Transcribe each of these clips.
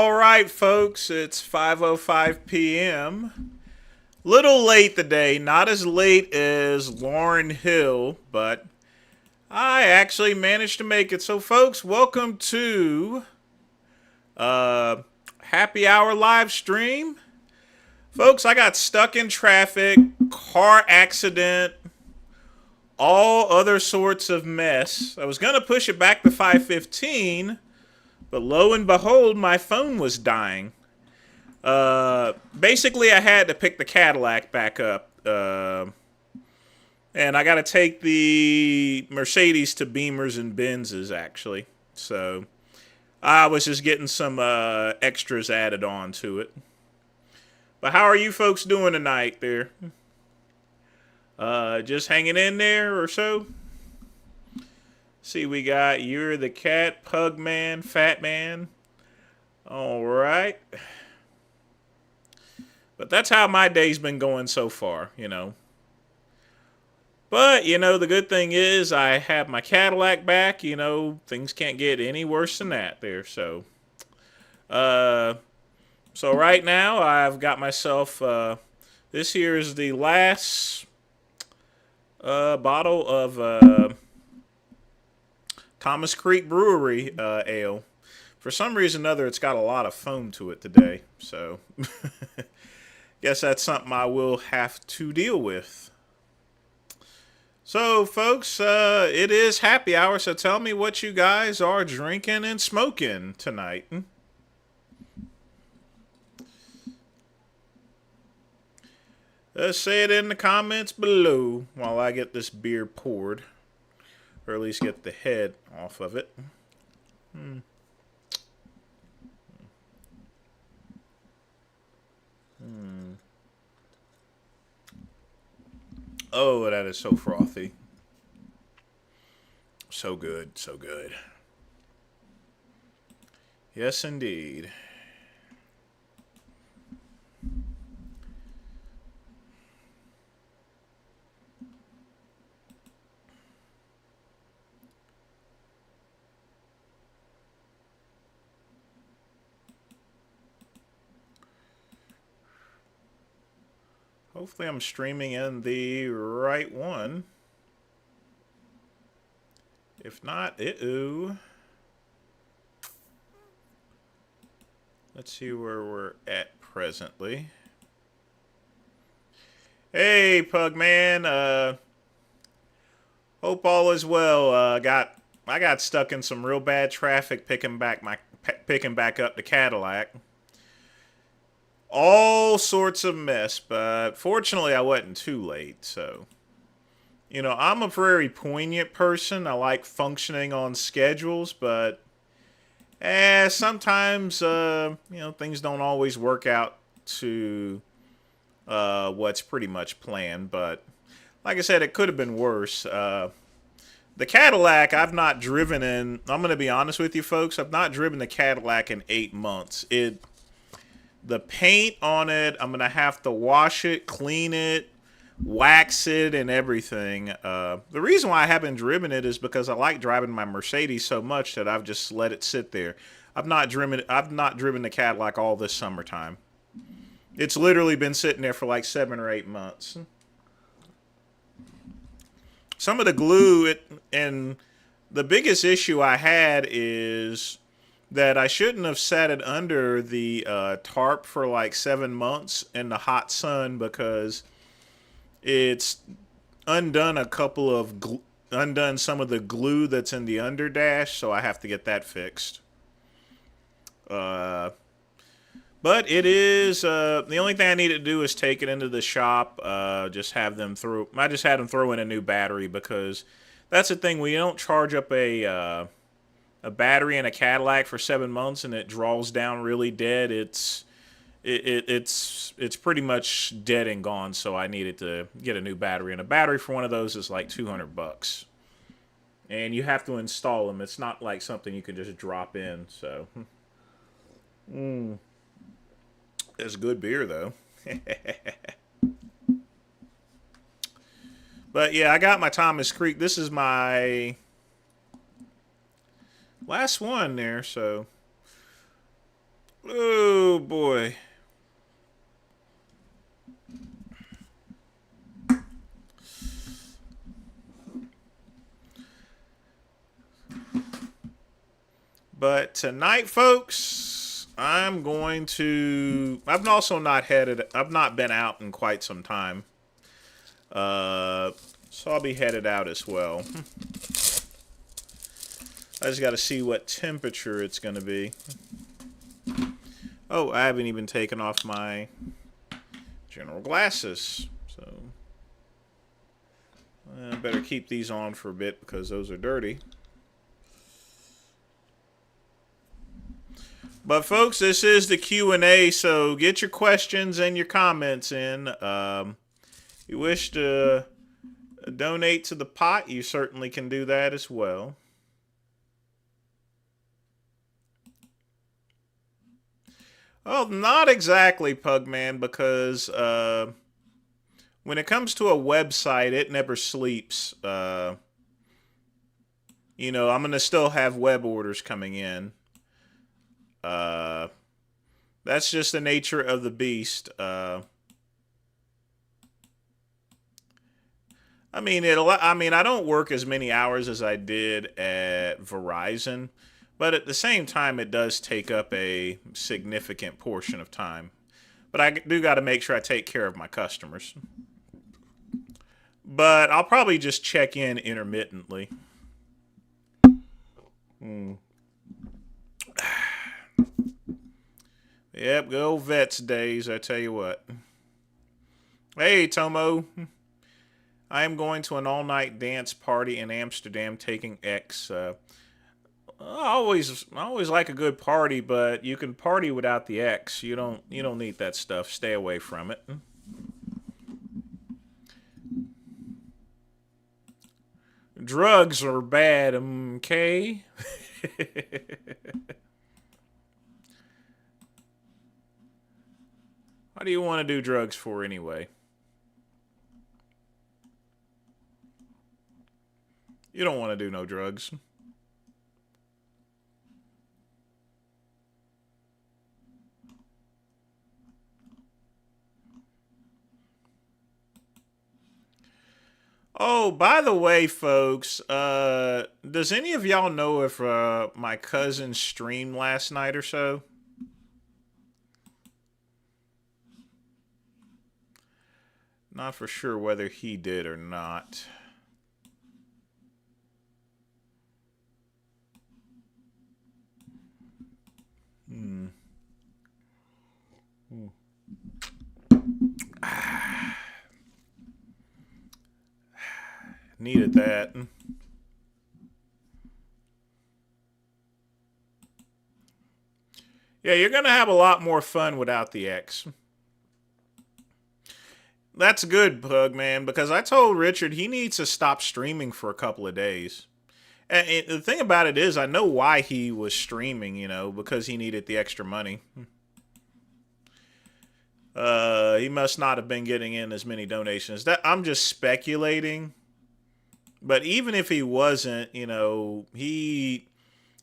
All right, folks, it's 5:05 p.m. Little late today, not as late as Lauren Hill, but I actually managed to make it. So, folks, welcome to uh, Happy Hour live stream. Folks, I got stuck in traffic, car accident, all other sorts of mess. I was gonna push it back to 5:15, but lo and behold, my phone was dying. Basically, I had to pick the Cadillac back up. And I got to take the Mercedes to Beamers and Benzes, actually. So I was just getting some extras added on to it. But how are you folks doing tonight there? Just hanging in there or so? See, we got You're the Cat, Pug Man, Fat Man. All right. But that's how my day's been going so far, you know. But, you know, the good thing is I have my Cadillac back. You know, things can't get any worse than that there. Uh, so right now I've got myself, this here is the last bottle of Thomas Creek Brewery ale. For some reason or other, it's got a lot of foam to it today. So, guess that's something I will have to deal with. So, folks, it is happy hour, so tell me what you guys are drinking and smoking tonight. Say it in the comments below while I get this beer poured, or at least get the head off of it. Oh, that is so frothy. So good, so good. Yes, indeed. Hopefully I'm streaming in the right one. If not, ooh. Let's see where we're at presently. Hey, Pugman. Hope all is well. I got stuck in some real bad traffic picking back up the Cadillac. All sorts of mess, but fortunately I wasn't too late, so. You know, I'm a very poignant person. I like functioning on schedules, but sometimes, you know, things don't always work out to what's pretty much planned. But like I said, it could have been worse. The Cadillac, I've not driven in, I'm going to be honest with you folks, I've not driven the Cadillac in 8 months. The paint on it, I'm going to have to wash it, clean it, wax it, and everything. The reason why I haven't driven it is because I like driving my Mercedes so much that I've just let it sit there. I've not driven the Cadillac all this summertime. It's literally been sitting there for like 7 or 8 months. Some of the glue, and the biggest issue I had is that I shouldn't have sat it under the tarp for like 7 months in the hot sun, because it's undone undone some of the glue that's in the underdash, so I have to get that fixed. But it is the only thing I need to do is take it into the shop. I just had them throw in a new battery, because that's the thing. We don't charge up a battery in a Cadillac for 7 months and it draws down really dead. It's pretty much dead and gone. So I needed to get a new battery, and a battery for one of those is like $200, and you have to install them. It's not like something you can just drop in. So, it's good beer though. But yeah, I got my Thomas Creek. This is my last one there, so tonight, folks, I'm going to. I've also not headed. I've not been out in quite some time. So I'll be headed out as well. I just got to see what temperature it's going to be. Oh, I haven't even taken off my general glasses. So I better keep these on for a bit because those are dirty. But folks, this is the Q&A, so get your questions and your comments in. If you wish to donate to the pot, you certainly can do that as well. Well, not exactly, Pugman, because when it comes to a website, it never sleeps. You know, I'm going to still have web orders coming in. That's just the nature of the beast. I mean, I don't work as many hours as I did at Verizon, but at the same time, it does take up a significant portion of time. But I do got to make sure I take care of my customers. But I'll probably just check in intermittently. Yep, good old Vets days, I tell you what. Hey, Tomo. I am going to an all-night dance party in Amsterdam taking X. I always like a good party, but you can party without the X. You don't need that stuff. Stay away from it. Drugs are bad, okay? What do you want to do drugs for anyway? You don't want to do no drugs. Oh, by the way, folks, does any of y'all know if my cousin streamed last night or so? Not for sure whether he did or not. Needed that. Yeah, you're going to have a lot more fun without the X. That's good, Pug, man, because I told Richard he needs to stop streaming for a couple of days. And the thing about it is, I know why he was streaming, you know, because he needed the extra money. He must not have been getting in as many donations. That I'm just speculating. But even if he wasn't, you know, he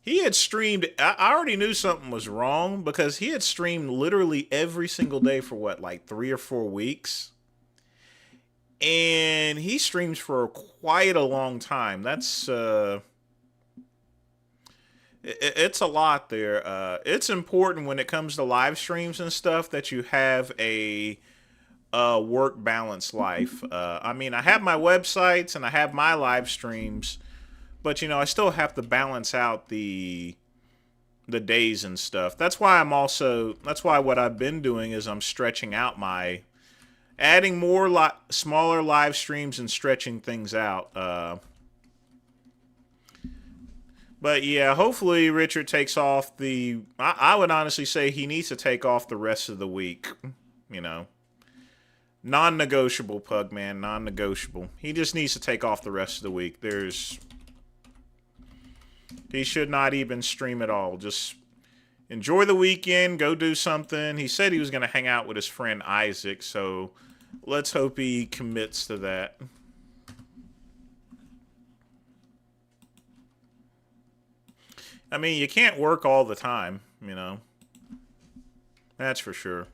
had streamed. I already knew something was wrong because he had streamed literally every single day for what, like 3 or 4 weeks. And he streams for quite a long time. That's it's a lot there. It's important when it comes to live streams and stuff that you have a work balance life. I mean, I have my websites and I have my live streams, but you know, I still have to balance out the days and stuff. That's why what I've been doing is I'm stretching out adding more smaller live streams and stretching things out. But yeah, hopefully Richard takes off I would honestly say he needs to take off the rest of the week. You know, non-negotiable, Pug man, non-negotiable. He just needs to take off the rest of the week. He should not even stream at all. Just enjoy the weekend, go do something. He said he was going to hang out with his friend Isaac, so let's hope he commits to that. I mean, you can't work all the time, you know. That's for sure.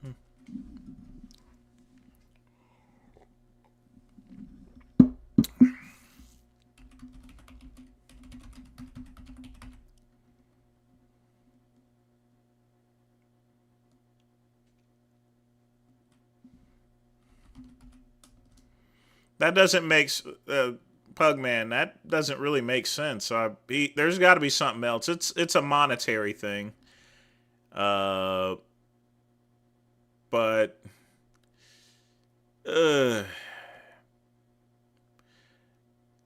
That doesn't make Pugman. That doesn't really make sense. There's got to be something else. It's a monetary thing. Uh, but uh,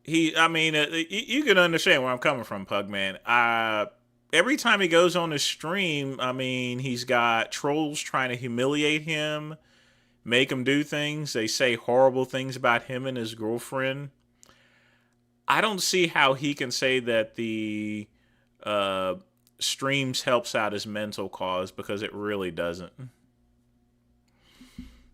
I mean, you can understand where I'm coming from, Pugman. Every time he goes on his stream, I mean, he's got trolls trying to humiliate him, make him do things. They say horrible things about him and his girlfriend. I don't see how he can say that the streams helps out his mental cause, because it really doesn't.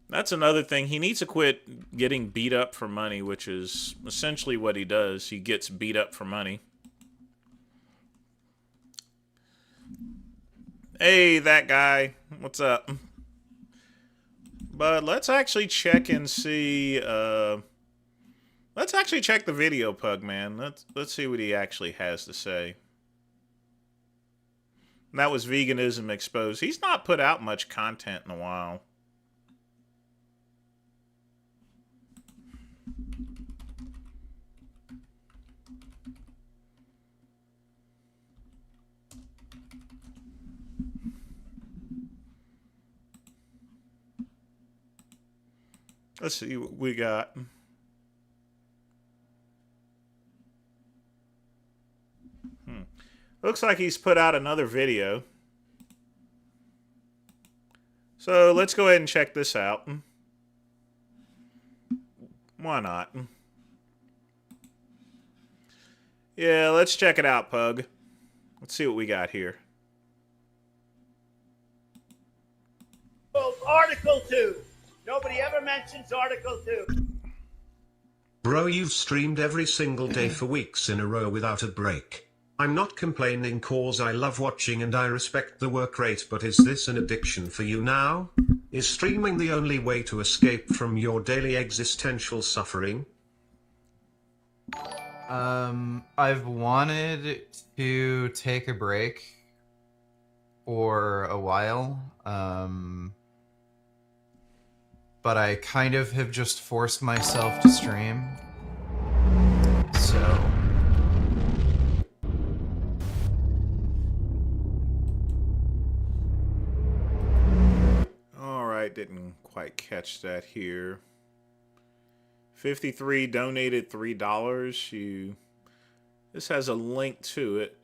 That's another thing. He needs to quit getting beat up for money, which is essentially what he does. He gets beat up for money. Hey, that guy. What's up? But let's actually check and see. Let's actually check the video, Pugman. Let's see what he actually has to say. And that was Veganism Exposed. He's not put out much content in a while. Let's see what we got. Looks like he's put out another video. So let's go ahead and check this out. Why not? Yeah, let's check it out, Pug. Let's see what we got here. Article 2. Nobody ever mentions Article 2. Bro, you've streamed every single day for weeks in a row without a break. I'm not complaining cause I love watching and I respect the work rate, but is this an addiction for you now? Is streaming the only way to escape from your daily existential suffering? I've wanted to take a break for a while, but I kind of have just forced myself to stream, so... Alright, didn't quite catch that here. 53 donated $3. This has a link to it.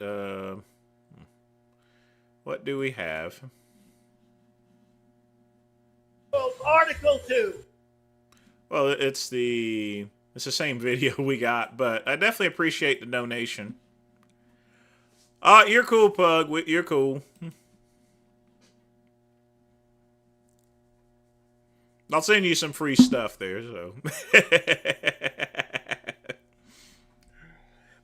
What do we have? Article 2. Well, it's the same video we got, but I definitely appreciate the donation. You're cool, Pug. You're cool. I'll send you some free stuff there, so.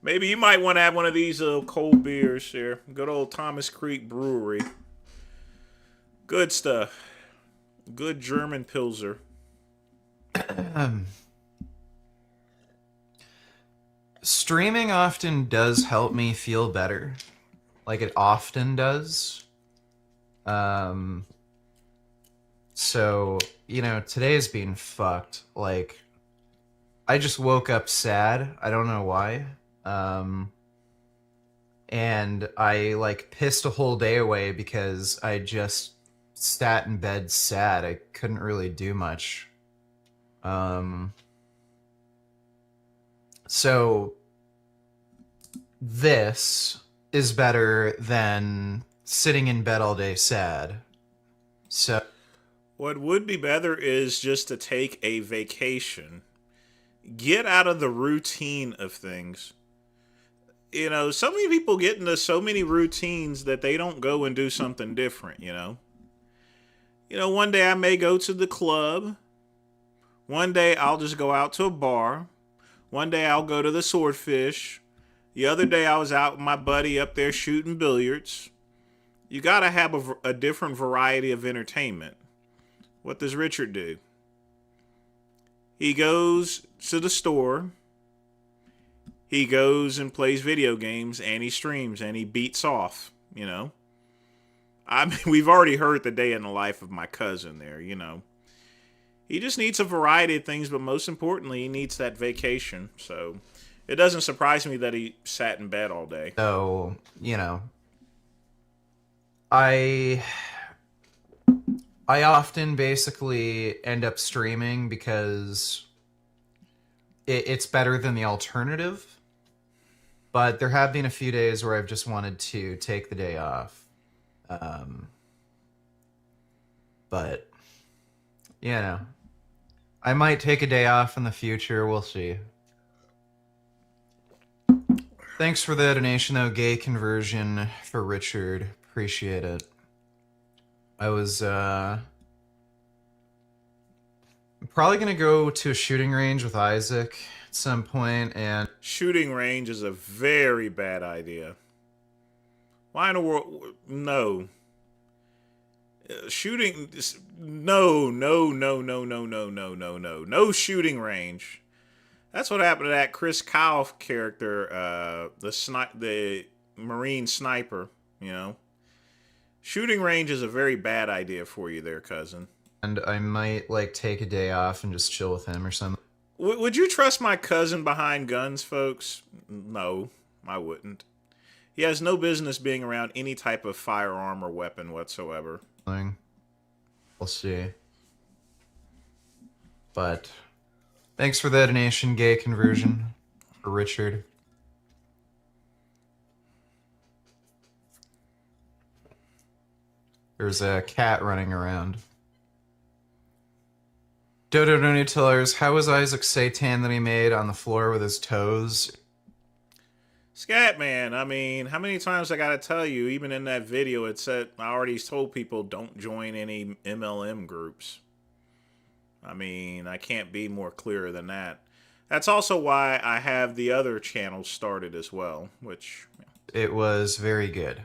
Maybe you might want to have one of these cold beers here. Good old Thomas Creek Brewery. Good stuff. Good German Pilsner. Streaming often does help me feel better. Like, it often does. So, you know, today's been fucked. Like, I just woke up sad. I don't know why. And I, like, pissed a whole day away because I just sat in bed sad. I couldn't really do much. So this is better than sitting in bed all day sad. So what would be better is just to take a vacation. Get out of the routine of things. You know, so many people get into so many routines that they don't go and do something different, you know? You know, one day I may go to the club. One day I'll just go out to a bar. One day I'll go to the Swordfish. The other day I was out with my buddy up there shooting billiards. You gotta have a different variety of entertainment. What does Richard do? He goes to the store. He goes and plays video games, and he streams, and he beats off, you know? I mean, we've already heard the day in the life of my cousin there, you know? He just needs a variety of things, but most importantly, he needs that vacation. So it doesn't surprise me that he sat in bed all day. So, I often basically end up streaming because it's better than the alternative. But there have been a few days where I've just wanted to take the day off. But, I might take a day off in the future. We'll see. Thanks for the donation, though. Gay conversion for Richard. Appreciate it. I was probably going to go to a shooting range with Isaac at some point, and Shooting range is a very bad idea. Why in the world? No. Shooting. No, no, no, no, no, no, no, no, no. No shooting range. That's what happened to that Chris Kyle character, the Marine sniper, Shooting range is a very bad idea for you there, cousin. and I might take a day off and just chill with him or something. Would you trust my cousin behind guns, folks? No, I wouldn't. He has no business being around any type of firearm or weapon whatsoever. We'll see. But thanks for the donation, gay conversion for Richard. There's a cat running around. Dodo Donutillers, how was Isaac's seitan that he made on the floor with his toes? Scatman, I mean, how many times I gotta tell you, even in that video, it said, I already told people don't join any MLM groups. I mean, I can't be more clear than that. That's also why I have the other channels started as well, which... It was very good.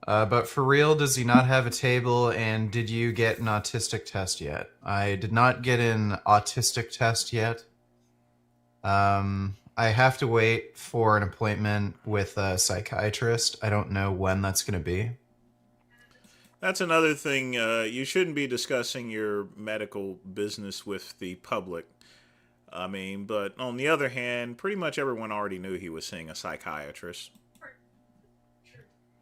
But for real, does he not have a table, and did you get an autistic test yet? I did not get an autistic test yet. I have to wait for an appointment with a psychiatrist. I don't know when that's going to be. That's another thing. You shouldn't be discussing your medical business with the public. I mean, but on the other hand, pretty much everyone already knew he was seeing a psychiatrist.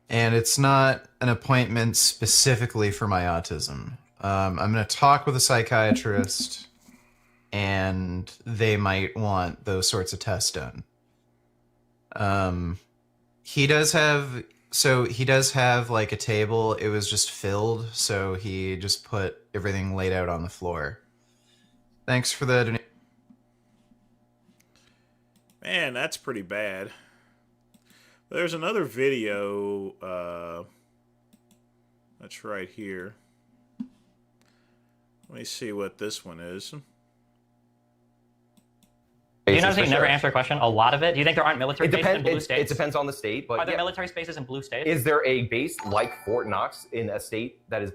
And it's not an appointment specifically for my autism. I'm going to talk with a psychiatrist, and they might want those sorts of tests done. He does have a table. It was just filled, so he just put everything laid out on the floor. Thanks for the donation. Man, that's pretty bad. There's another video that's right here. Let me see what this one is. Do you notice you never answer a question? A lot of it. Do you think there aren't military bases in blue states? It depends on the state, but Are there military bases in blue states? Is there a base like Fort Knox in a state that is...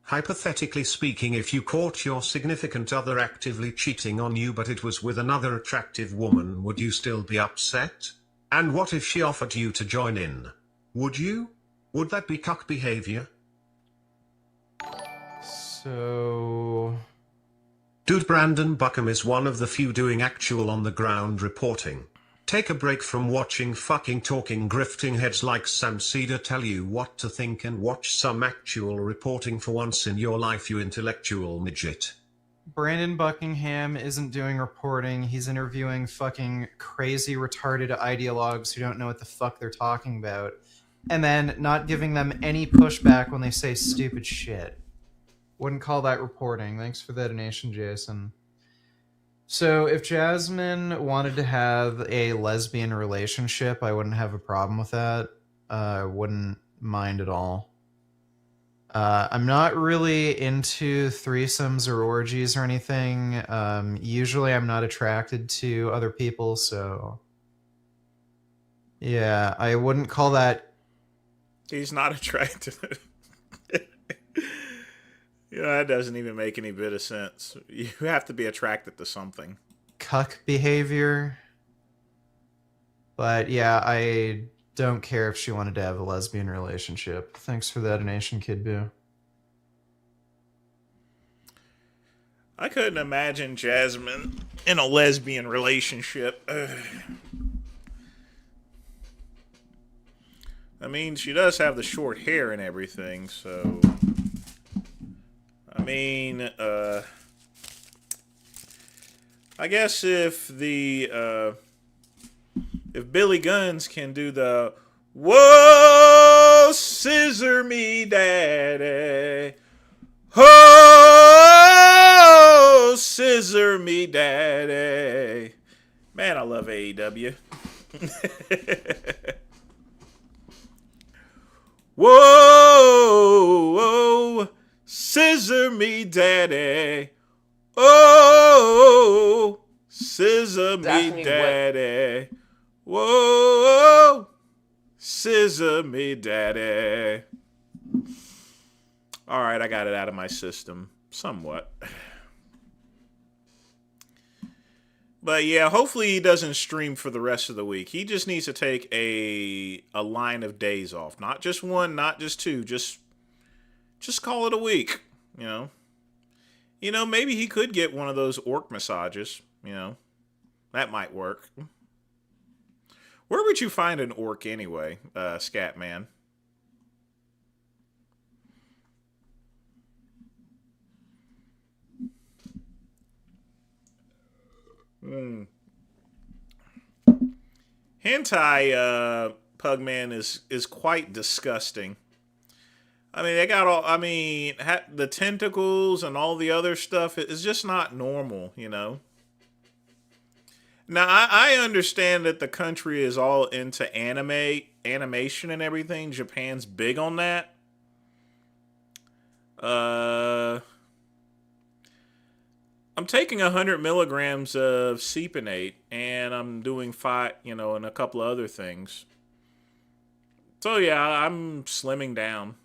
Hypothetically speaking, if you caught your significant other actively cheating on you but it was with another attractive woman, would you still be upset? And what if she offered you to join in? Would you? Would that be cuck behavior? So... Dude, Brandon Buckham is one of the few doing actual on-the-ground reporting. Take a break from watching fucking talking grifting heads like Sam Cedar tell you what to think and watch some actual reporting for once in your life, you intellectual midget. Brandon Buckingham isn't doing reporting. He's interviewing fucking crazy, retarded ideologues who don't know what the fuck they're talking about, and then not giving them any pushback when they say stupid shit. Wouldn't call that reporting. Thanks for the donation, Jason. So if Jasmine wanted to have a lesbian relationship, I wouldn't have a problem with that. I wouldn't mind at all. I'm not really into threesomes or orgies or anything. Usually I'm not attracted to other people, so... Yeah, I wouldn't call that... He's not attracted. That doesn't even make any bit of sense. You have to be attracted to something. cuck behavior. But yeah, I don't care if she wanted to have a lesbian relationship. Thanks for that donation, Kid Boo. I couldn't imagine Jasmine in a lesbian relationship. I mean, she does have the short hair and everything, so... I mean, I guess if Billy Guns can do the "Whoa, scissor me, daddy," "Oh, scissor me, daddy," man, I love AEW. Whoa, whoa, scissor me, daddy. Oh, scissor me, daddy. Whoa, scissor me, daddy. All right, I got it out of my system somewhat. But yeah, hopefully he doesn't stream for the rest of the week. He just needs to take a line of days off. Not just one, not just two. Just call it a week, you know. You know, maybe he could get one of those orc massages, you know. That might work. Where would you find an orc anyway, Scatman? Hentai Pugman is quite disgusting. I mean, they got all. I mean, the tentacles and all the other stuff is just not normal, you know. Now, I understand that the country is all into animation and everything. Japan's big on that. I'm taking 100 milligrams of Seponate, and I'm doing 5, you know, and a couple of other things. So yeah, I'm slimming down.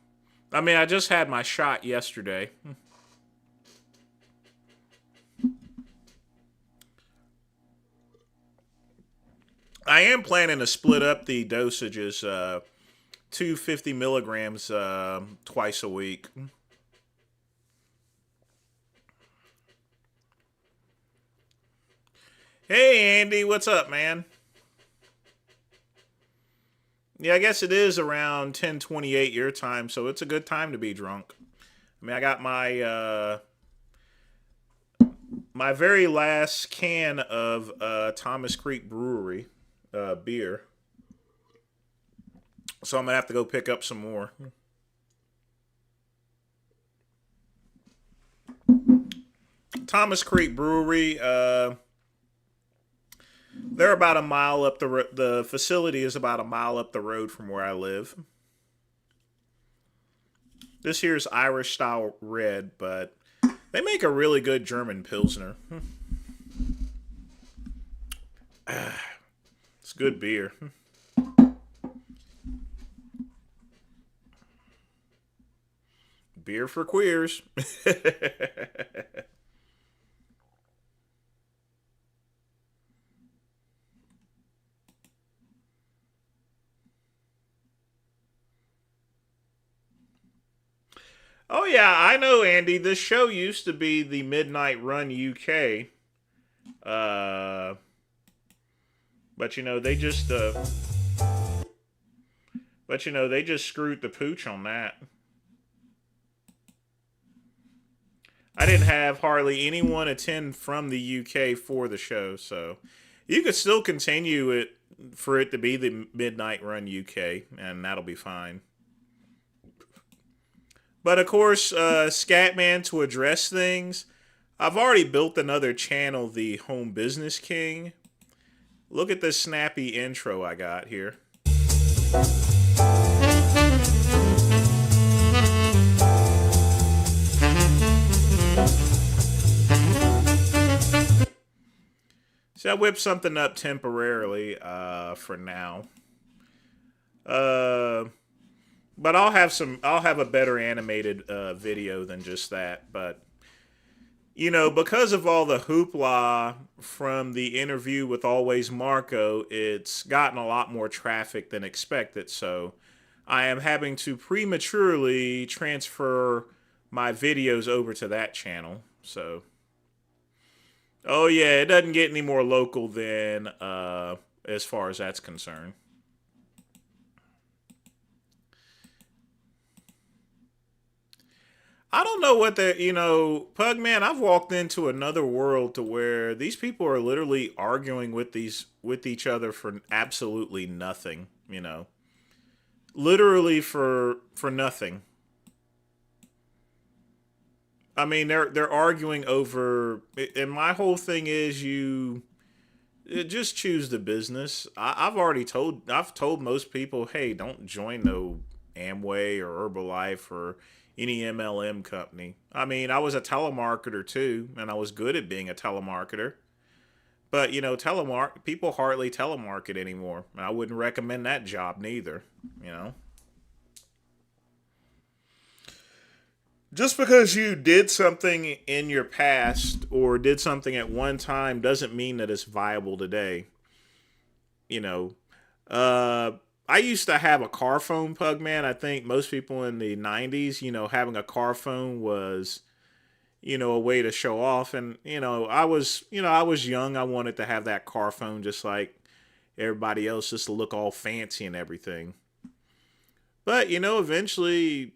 I mean, I just had my shot yesterday. I am planning to split up the dosages, 250 milligrams twice a week. Hey, Andy, what's up, man? Yeah, I guess it is around 10:28 your time, so it's a good time to be drunk. I mean, I got my my very last can of Thomas Creek Brewery beer, so I'm gonna have to go pick up some more. Thomas Creek Brewery. They're about a mile up the facility is about a mile up the road from where I live. This here's Irish style red, but they make a really good German Pilsner. It's good beer. Beer for queers. Oh yeah, I know, Andy. This show used to be the Midnight Run UK, but you know they just, they just screwed the pooch on that. I didn't have hardly anyone attend from the UK for the show, so you could still continue it for it to be the Midnight Run UK, and that'll be fine. But of course, Scatman, to address things, I've already built another channel, the Home Business King. Look at this snappy intro I got here. So I whipped something up temporarily for now. But I'll have a better animated video than just that. But, you know, because of all the hoopla from the interview with Always Marco, it's gotten a lot more traffic than expected. So I am having to prematurely transfer my videos over to that channel. So Oh yeah, it doesn't get any more local than as far as that's concerned. I don't know what the Pugman. I've walked into another world to where these people are literally arguing with each other for absolutely nothing. Literally for nothing. I mean, they're arguing over, and my whole thing is just choose the business. I've told most people, hey, don't join no Amway or Herbalife or any MLM company. I mean, I was a telemarketer too, and I was good at being a telemarketer. But people hardly telemarket anymore. I wouldn't recommend that job neither. You know, just because you did something in your past or did something at one time doesn't mean that it's viable today. You know, uh, I used to have a car phone, Pug man. I think most people in the 90s, having a car phone was, a way to show off. And, I was young. I wanted to have that car phone just like everybody else, just to look all fancy and everything. But, eventually,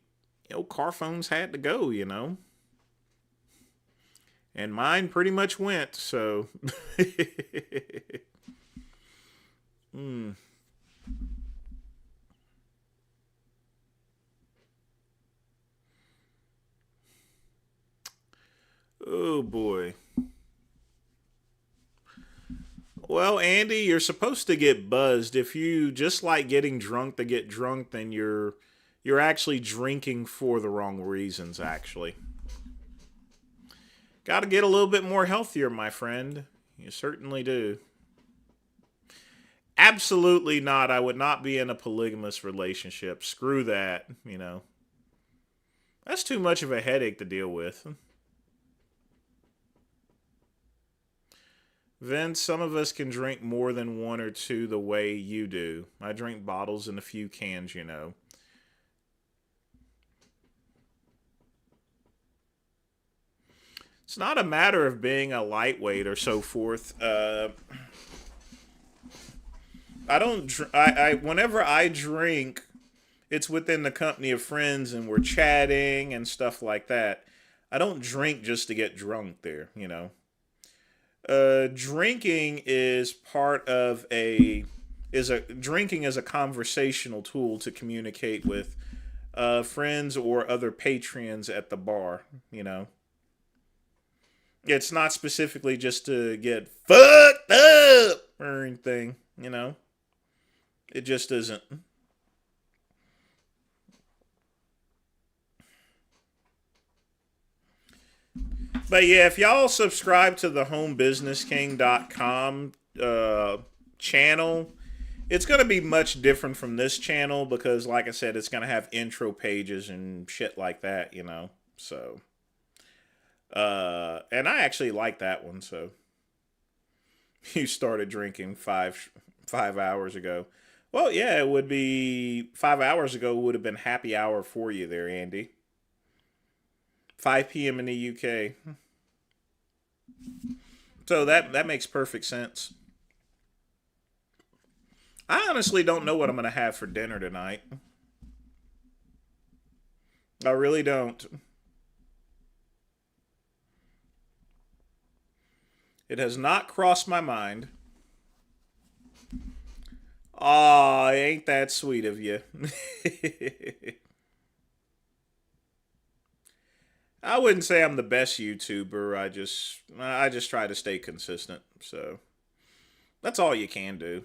car phones had to go. And mine pretty much went, so. Hmm. Oh boy. Well, Andy, you're supposed to get buzzed. If you just like getting drunk to get drunk, then you're actually drinking for the wrong reasons actually. Got to get a little bit more healthier, my friend. You certainly do. Absolutely not. I would not be in a polygamous relationship. Screw that. That's too much of a headache to deal with. Vince, some of us can drink more than one or two the way you do. I drink bottles and a few cans. It's not a matter of being a lightweight or so forth. I don't. Whenever I drink, it's within the company of friends and we're chatting and stuff like that. I don't drink just to get drunk there. Drinking is part of a is a drinking is a conversational tool to communicate with friends or other patrons at the bar. It's not specifically just to get fucked up or anything. It just isn't. But yeah, if y'all subscribe to the homebusinessking.com channel, it's going to be much different from this channel because, like I said, it's going to have intro pages and shit like that. So, and I actually like that one. So, you started drinking 5 hours ago. Well, yeah, it would be 5 hours ago would have been happy hour for you there, Andy. 5 p.m. in the UK. So that makes perfect sense. I honestly don't know what I'm going to have for dinner tonight. I really don't. It has not crossed my mind. Aw, ain't that sweet of you. I wouldn't say I'm the best YouTuber. I just try to stay consistent. So that's all you can do.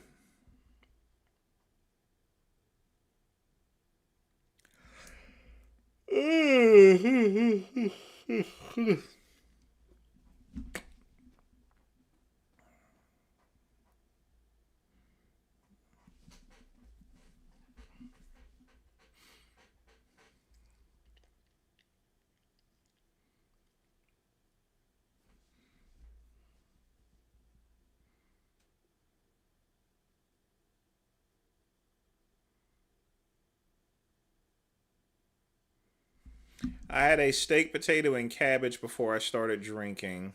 I had a steak, potato, and cabbage before I started drinking.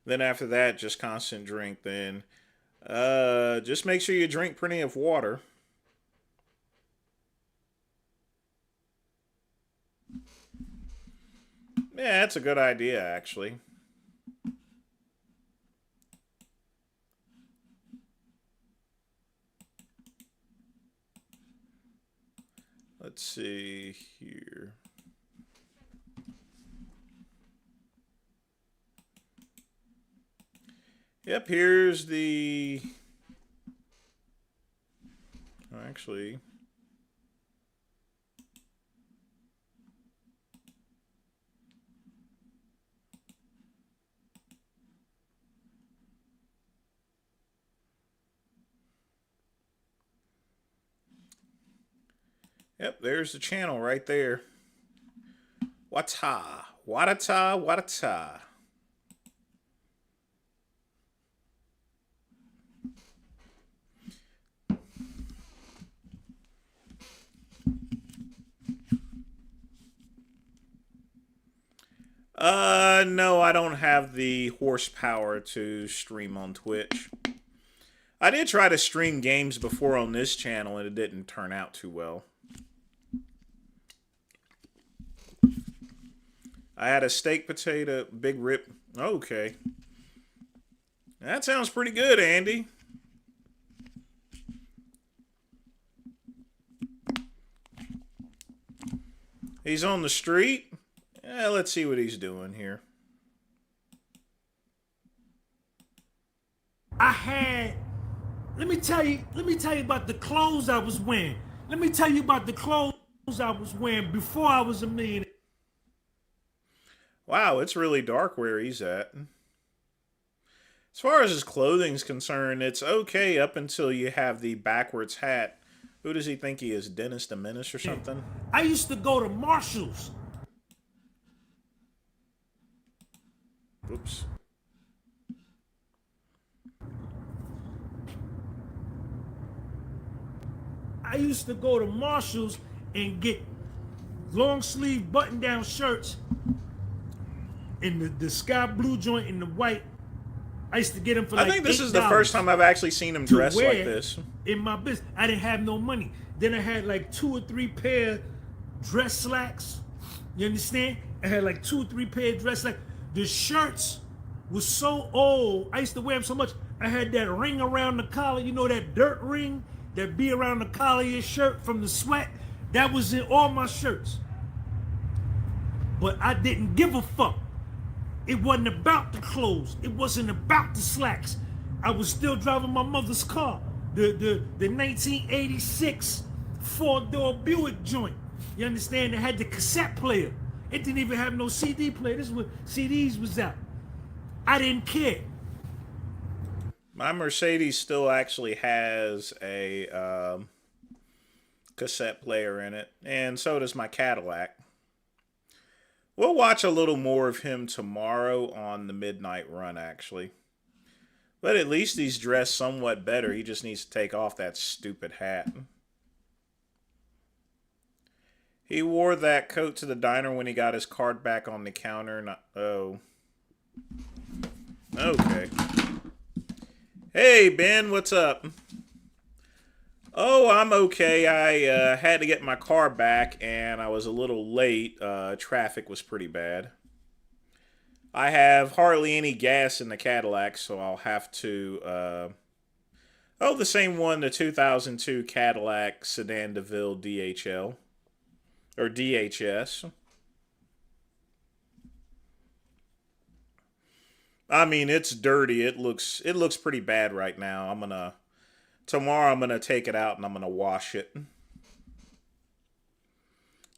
Then after that, just constant drink. Then just make sure you drink plenty of water. Yeah, that's a good idea, actually. Let's see here. Yep, here's the... Actually... Yep, there's the channel right there. Wata, wadata, wadata. No, I don't have the horsepower to stream on Twitch. I did try to stream games before on this channel and it didn't turn out too well. I had a steak potato, big rib. Okay. That sounds pretty good, Andy. He's on the street. Yeah, let's see what he's doing here. Let me tell you about the clothes I was wearing. Let me tell you about the clothes I was wearing before I was a millionaire. Wow, it's really dark where he's at. As far as his clothing's concerned, it's okay up until you have the backwards hat. Who does he think he is, Dennis the Menace or something? I used to go to Marshall's. Oops. I used to go to Marshall's and get long sleeve button down shirts in the sky blue joint and the white. I used to get them for like I think this is the $8 first time I've actually seen him dressed like this. In my business, I didn't have no money. Then I had like 2 or 3 pair dress slacks. You understand? I had like 2 or 3 pair dress slacks. The shirts was so old. I used to wear them so much. I had that ring around the collar. You know that dirt ring that be around the collar of your shirt from the sweat? That was in all my shirts. But I didn't give a fuck. It wasn't about the clothes. It wasn't about the slacks. I was still driving my mother's car. The 1986 4-door Buick joint. You understand? It had the cassette player. It didn't even have no CD player. This is when CDs was out. I didn't care. My Mercedes still actually has a cassette player in it, and so does my Cadillac. We'll watch a little more of him tomorrow on the Midnight Run, actually. But at least he's dressed somewhat better. He just needs to take off that stupid hat. He wore that coat to the diner when he got his card back on the counter. Oh. Okay. Hey, Ben, what's up? Oh, I'm okay. I had to get my car back, and I was a little late. Traffic was pretty bad. I have hardly any gas in the Cadillac, so I'll have to... oh, the same one, the 2002 Cadillac Sedan DeVille DHL. Or DHS. I mean, it's dirty. It looks pretty bad right now. Tomorrow I'm gonna take it out and I'm gonna wash it.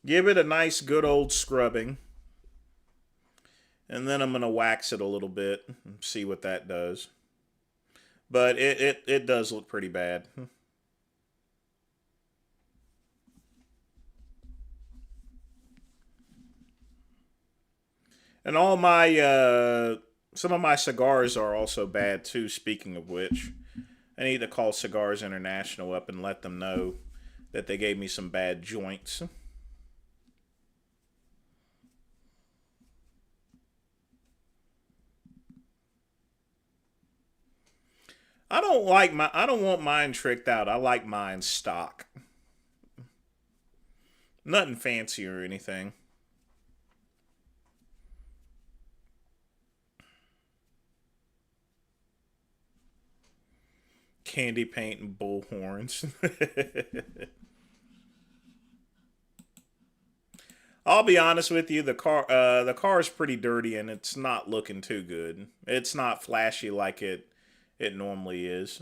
Give it a nice good old scrubbing. And then I'm gonna wax it a little bit and see what that does. But it does look pretty bad. And all my some of my cigars are also bad too, speaking of which. I need to call Cigars International up and let them know that they gave me some bad joints. I don't want mine tricked out. I like mine stock. Nothing fancy or anything. Candy paint and bull horns. I'll be honest with you, the car is pretty dirty and it's not looking too good. It's not flashy like it normally is.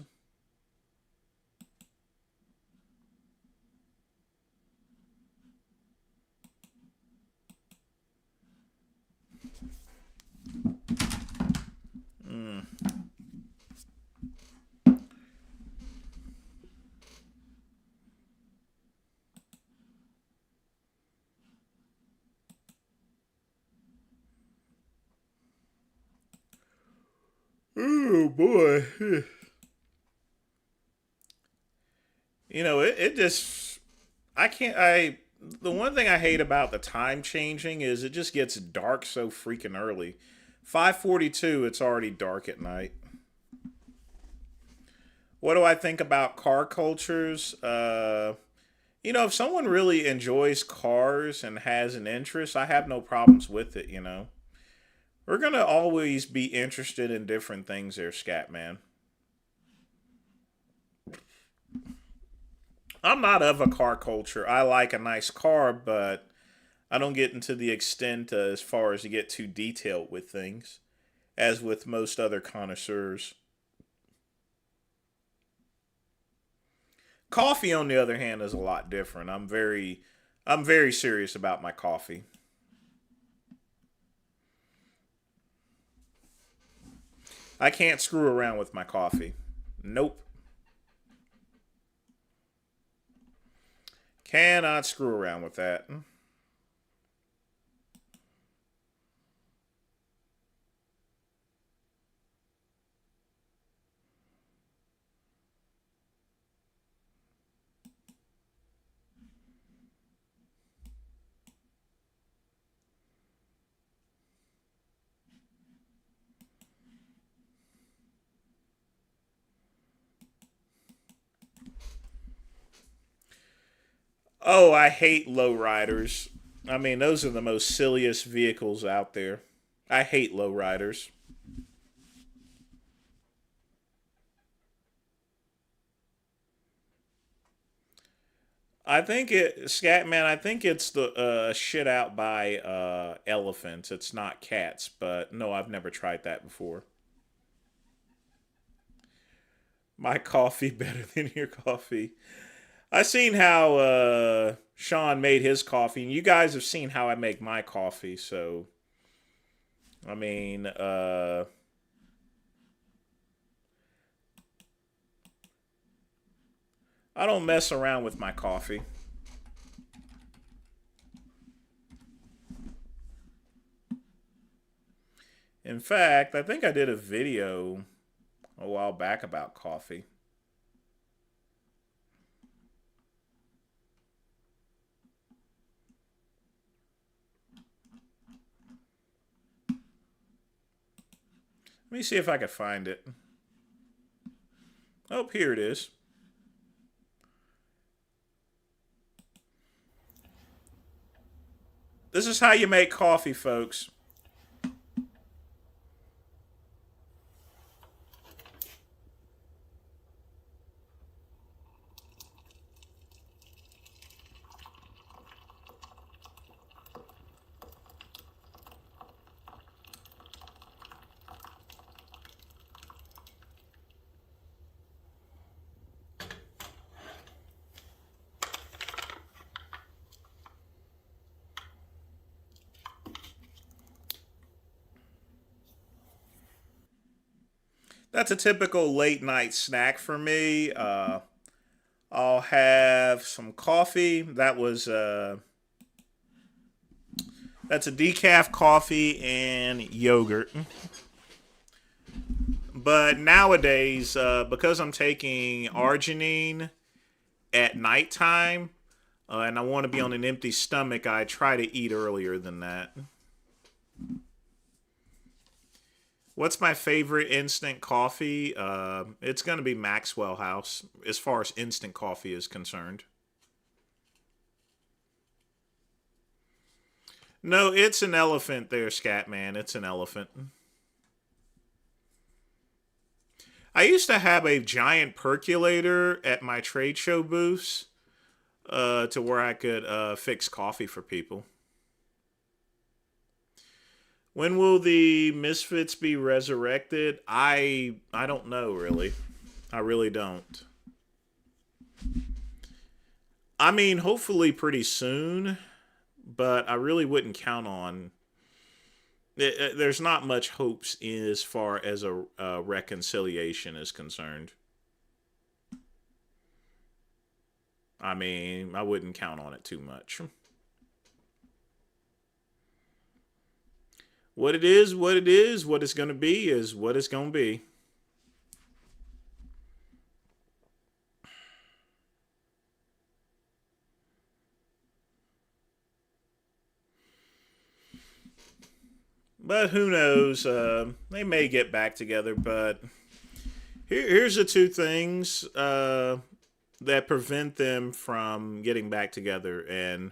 Oh boy. You know, it just the one thing I hate about the time changing is it just gets dark so freaking early. 5:42, it's already dark at night. What do I think about car cultures? If someone really enjoys cars and has an interest, I have no problems with it, you know. We're gonna always be interested in different things there, Scatman. I'm not of a car culture. I like a nice car, but I don't get into the extent as far as to get too detailed with things, as with most other connoisseurs. Coffee, on the other hand, is a lot different. I'm very serious about my coffee. I can't screw around with my coffee. Nope. Cannot screw around with that. Oh, I hate lowriders. I mean, those are the most silliest vehicles out there. I hate lowriders. Scatman, I think it's the shit out by elephants. It's not cats, but no, I've never tried that before. My coffee better than your coffee. I seen how Sean made his coffee, and you guys have seen how I make my coffee. So, I mean, I don't mess around with my coffee. In fact, I think I did a video a while back about coffee. Let me see if I can find it. Oh, here it is. This is how you make coffee, folks. That's a typical late night snack for me. I'll have some coffee. That's a decaf coffee and yogurt. But nowadays, because I'm taking arginine at nighttime, and I want to be on an empty stomach, I try to eat earlier than that. What's my favorite instant coffee? It's going to be Maxwell House as far as instant coffee is concerned. No, it's an elephant there, Scatman. It's an elephant. I used to have a giant percolator at my trade show booths to where I could fix coffee for people. When will the Misfits be resurrected? I don't know, really. I really don't. I mean, hopefully pretty soon, but I really wouldn't count on... There's not much hopes as far as a reconciliation is concerned. I mean, I wouldn't count on it too much. What it is, what it is, what it's going to be is what it's going to be. But who knows? They may get back together, but here's the two things that prevent them from getting back together. And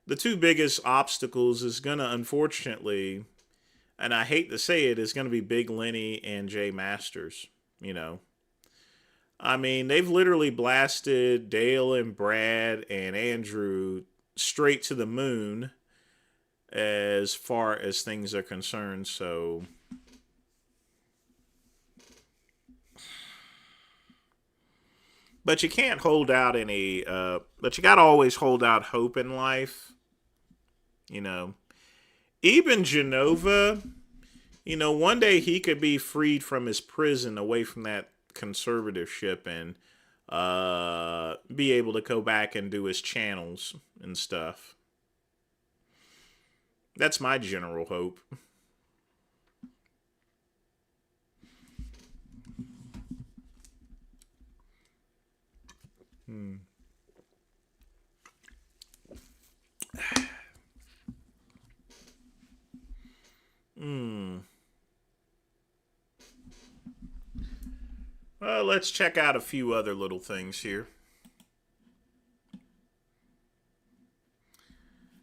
the two biggest obstacles is going to, unfortunately, and I hate to say it, is going to be Big Lenny and Jay Masters, you know. I mean, they've literally blasted Dale and Brad and Andrew straight to the moon as far as things are concerned, so... But you can't hold out any... but you gotta always hold out hope in life, you know. Even Genova, you know, one day he could be freed from his prison away from that conservatorship and be able to go back and do his channels and stuff. That's my general hope. Well, let's check out a few other little things here.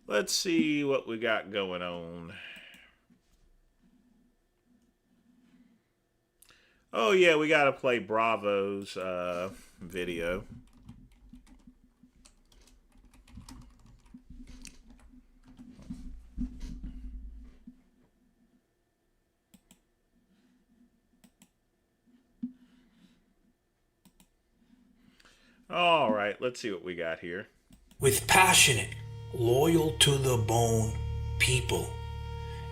Let's see what we got going on. Oh, yeah, we got to play Bravo's video. All right, let's see what we got here. With passionate, loyal to the bone people.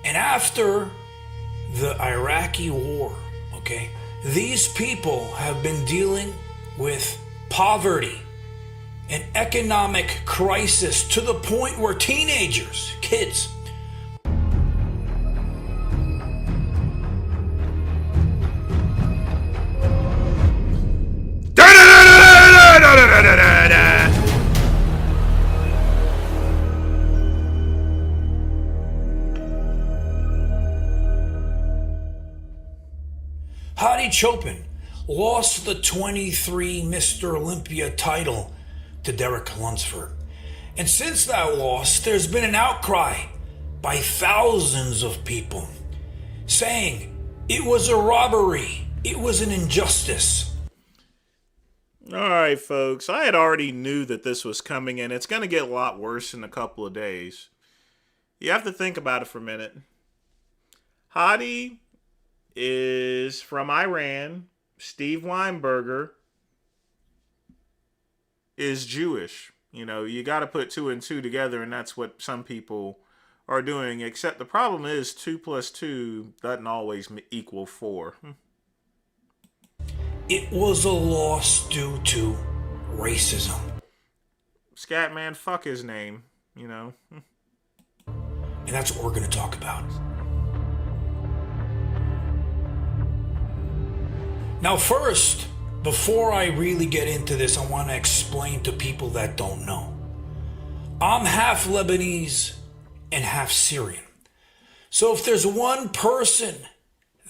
And after the Iraqi war, okay, these people have been dealing with poverty and economic crisis to the point where teenagers, kids, Hadi Chopin lost the 23 Mr. Olympia title to Derek Lunsford. And since that loss, there's been an outcry by thousands of people saying it was a robbery, it was an injustice. All right, folks, I had already knew that this was coming, and it's going to get a lot worse in a couple of days. You have to think about it for a minute. Hadi is from Iran. Steve Weinberger is Jewish. You know, you got to put two and two together, and that's what some people are doing. Except the problem is 2 + 2 doesn't always equal 4. It was a loss due to racism. Scatman, fuck his name, you know. And that's what we're going to talk about. Now first, before I really get into this, I want to explain to people that don't know. I'm half Lebanese and half Syrian. So if there's one person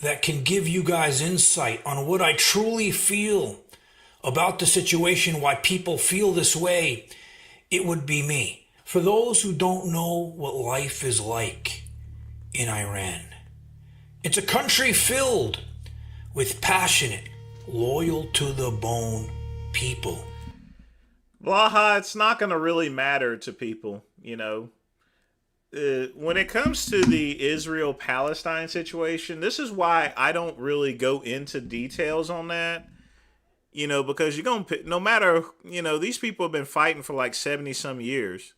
that can give you guys insight on what I truly feel about the situation, why people feel this way, it would be me. For those who don't know what life is like in Iran, it's a country filled with passionate, loyal to the bone people. Blaha, it's not going to really matter to people, you know. When it comes to the Israel-Palestine situation, this is why I don't really go into details on that. You know, because you're going to, no matter, you know, these people have been fighting for like 70 some years.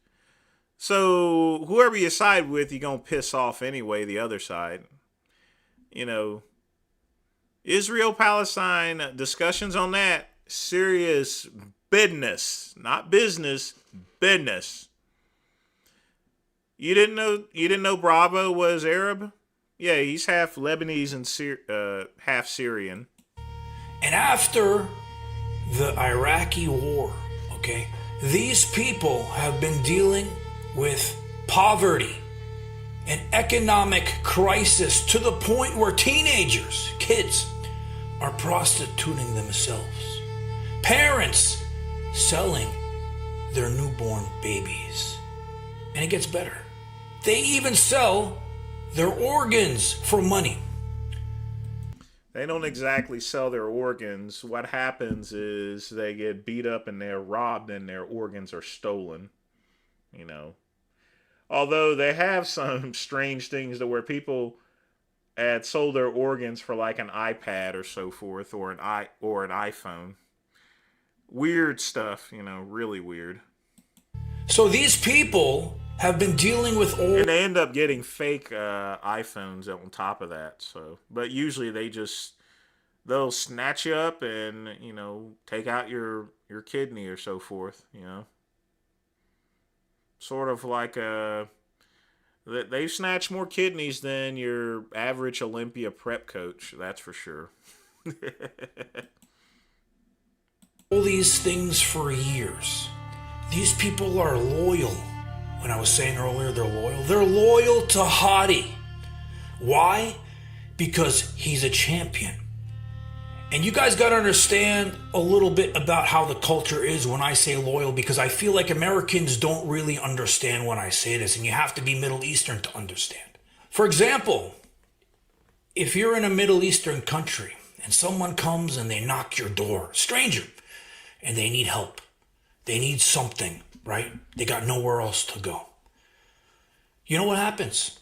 So whoever you side with, you're going to piss off anyway, the other side. You know, Israel-Palestine discussions on that, serious business, not business, business. You didn't know Bravo was Arab? Yeah, he's half Lebanese and half Syrian. And after the Iraqi war, okay, these people have been dealing with poverty and economic crisis to the point where teenagers, kids, are prostituting themselves. Parents selling their newborn babies. And it gets better. They even sell their organs for money. They don't exactly sell their organs. What happens is they get beat up and they're robbed and their organs are stolen. You know. Although they have some strange things to where people had sold their organs for like an iPad or so forth, or an iPhone. Weird stuff, you know, really weird. So these people have been dealing with and they end up getting fake iPhones on top of that. So, but usually they'll snatch you up and, you know, take out your kidney or so forth. You know, sort of like they've snatched more kidneys than your average Olympia prep coach. That's for sure. all these things for years. These people are loyal. When I was saying earlier, they're loyal. They're loyal to Hadi. Why? Because he's a champion. And you guys got to understand a little bit about how the culture is when I say loyal, because I feel like Americans don't really understand when I say this, and you have to be Middle Eastern to understand. For example, if you're in a Middle Eastern country and someone comes and they knock your door, stranger, and they need help, they need something, right? They got nowhere else to go. You know what happens?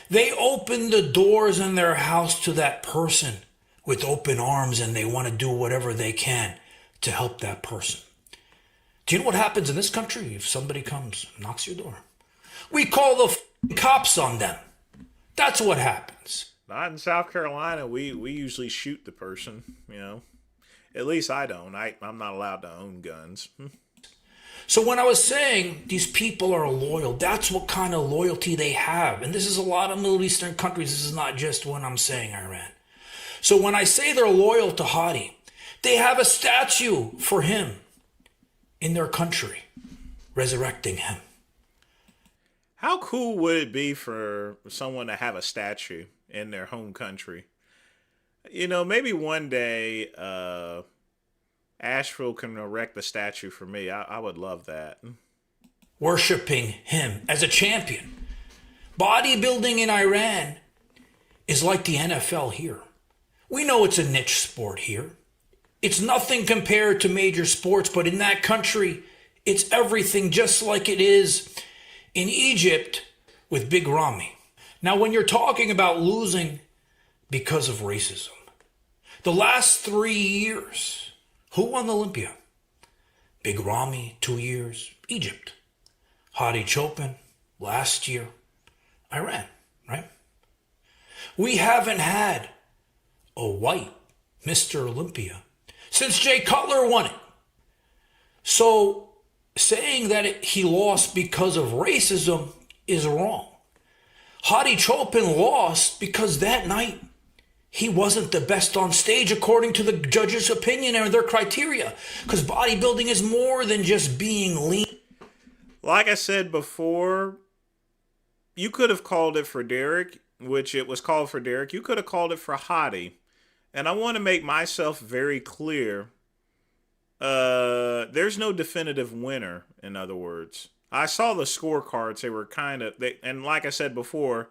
They open the doors in their house to that person with open arms, and they want to do whatever they can to help that person. Do you know what happens in this country if somebody comes, knocks your door? We call the cops on them. That's what happens. Not in South Carolina. We usually shoot the person, you know. At least I don't. I'm not allowed to own guns. So when I was saying these people are loyal, that's what kind of loyalty they have. And this is a lot of Middle Eastern countries. This is not just when I'm saying Iran. So when I say they're loyal to Hadi, they have a statue for him in their country, resurrecting him. How cool would it be for someone to have a statue in their home country? You know, maybe one day Asheville can erect a statue for me. I would love that. Worshipping him as a champion. Bodybuilding in Iran is like the NFL here. We know it's a niche sport here. It's nothing compared to major sports, but in that country, it's everything, just like it is in Egypt with Big Ramy. Now, when you're talking about losing because of racism, the last 3 years, who won Olympia? Big Ramy, 2 years, Egypt. Hadi Chopin, last year, Iran, right? We haven't had a white Mr. Olympia since Jay Cutler won it. So saying that he lost because of racism is wrong. Hadi Chopin lost because that night he wasn't the best on stage according to the judges' opinion and their criteria. Because bodybuilding is more than just being lean. Like I said before, you could have called it for Derek. which it was called for Derek, you could have called it for Hottie. And I want to make myself very clear. There's no definitive winner, in other words. I saw the scorecards. They were and like I said before,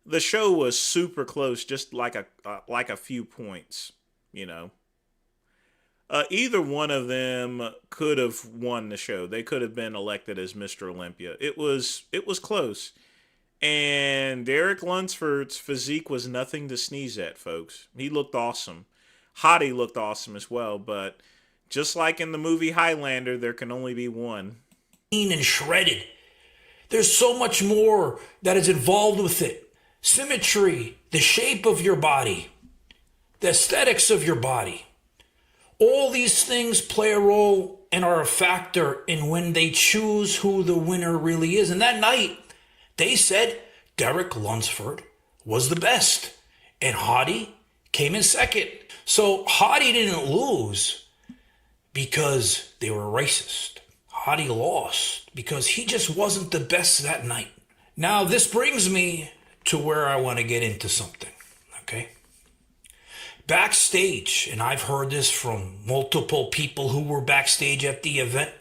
the show was super close, just like a few points, you know. Either one of them could have won the show. They could have been elected as Mr. Olympia. It was close. And Derek Lunsford's physique was nothing to sneeze at, folks. He looked awesome. Hottie looked awesome as well, but just like in the movie Highlander, there can only be one. And shredded. There's so much more that is involved with it. Symmetry, the shape of your body, the aesthetics of your body. All these things play a role and are a factor in when they choose who the winner really is. And that night, they said Derek Lunsford was the best. And Hottie came in second. So Hottie didn't lose because they were racist. Hottie lost because he just wasn't the best that night. Now, this brings me to where I want to get into something, okay? Backstage, and I've heard this from multiple people who were backstage at the event,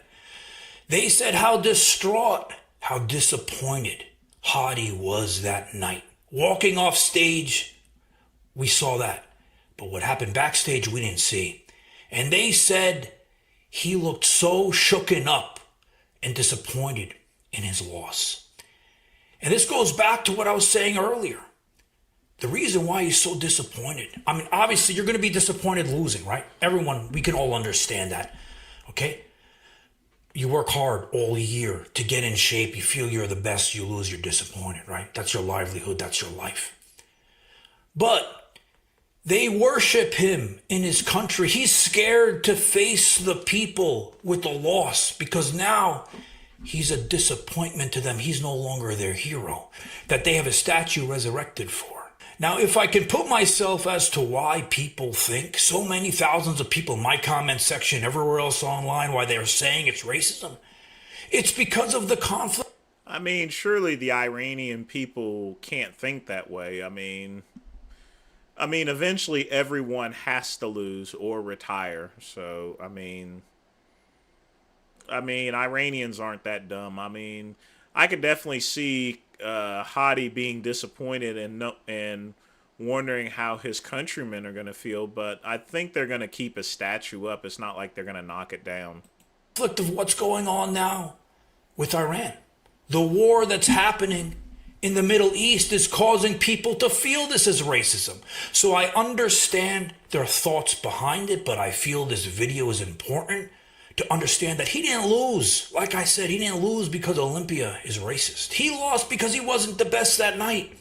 they said how distraught, how disappointed Hottie was that night. Walking off stage, we saw that. But what happened backstage, we didn't see. And they said he looked so shooken up and disappointed in his loss. And this goes back to what I was saying earlier. The reason why he's so disappointed. I mean, obviously, you're going to be disappointed losing, right? Everyone, we can all understand that, okay? You work hard all year to get in shape. You feel you're the best. You lose, you're disappointed, right? That's your livelihood. That's your life. But they worship him in his country. He's scared to face the people with the loss because now he's a disappointment to them. He's no longer their hero that they have a statue resurrected for. Now, if I can put myself as to why people think, so many thousands of people in my comment section, everywhere else online, why they're saying it's racism, it's because of the conflict. I mean, surely the Iranian people can't think that way. I mean, eventually everyone has to lose or retire. So, I mean, Iranians aren't that dumb. I mean, I could definitely see Hadi being disappointed and wondering how his countrymen are going to feel, but I think they're going to keep a statue up. It's not like they're going to knock it down. Of what's going on now with Iran. The war that's happening in the Middle East is causing people to feel this as racism. So I understand their thoughts behind it, but I feel this video is important to understand that he didn't lose. Like I said, he didn't lose because Olympia is racist. He lost because he wasn't the best that night.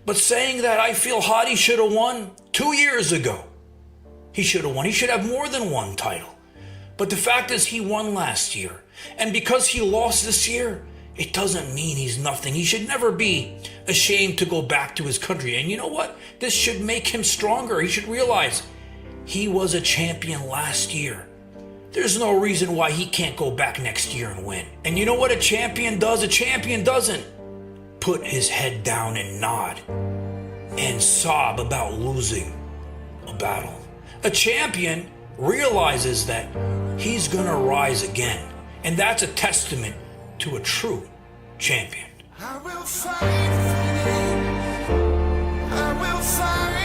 But saying that, I feel Hadi should have won 2 years ago. He should have won. He should have more than one title. But the fact is he won last year. And because he lost this year, it doesn't mean he's nothing. He should never be ashamed to go back to his country. And you know what? This should make him stronger. He should realize he was a champion last year. There's no reason why he can't go back next year and win. And you know what a champion does? A champion doesn't put his head down and nod and sob about losing a battle. A champion realizes that he's gonna rise again. And that's a testament to a true champion. I will fight for it. I will fight.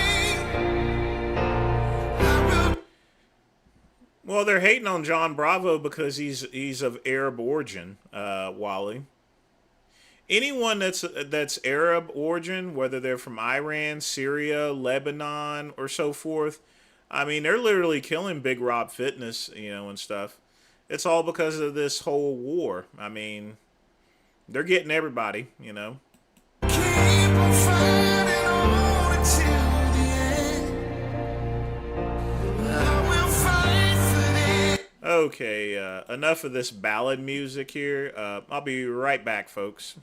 Well, they're hating on John Bravo because he's of Arab origin, Wally. Anyone that's Arab origin, whether they're from Iran, Syria, Lebanon, or so forth, I mean, they're literally killing Big Rob Fitness, and stuff. It's all because of this whole war. I mean, they're getting everybody, Keep on fighting on until the end. I will fight for this. Okay, enough of this ballad music here. I'll be right back, folks.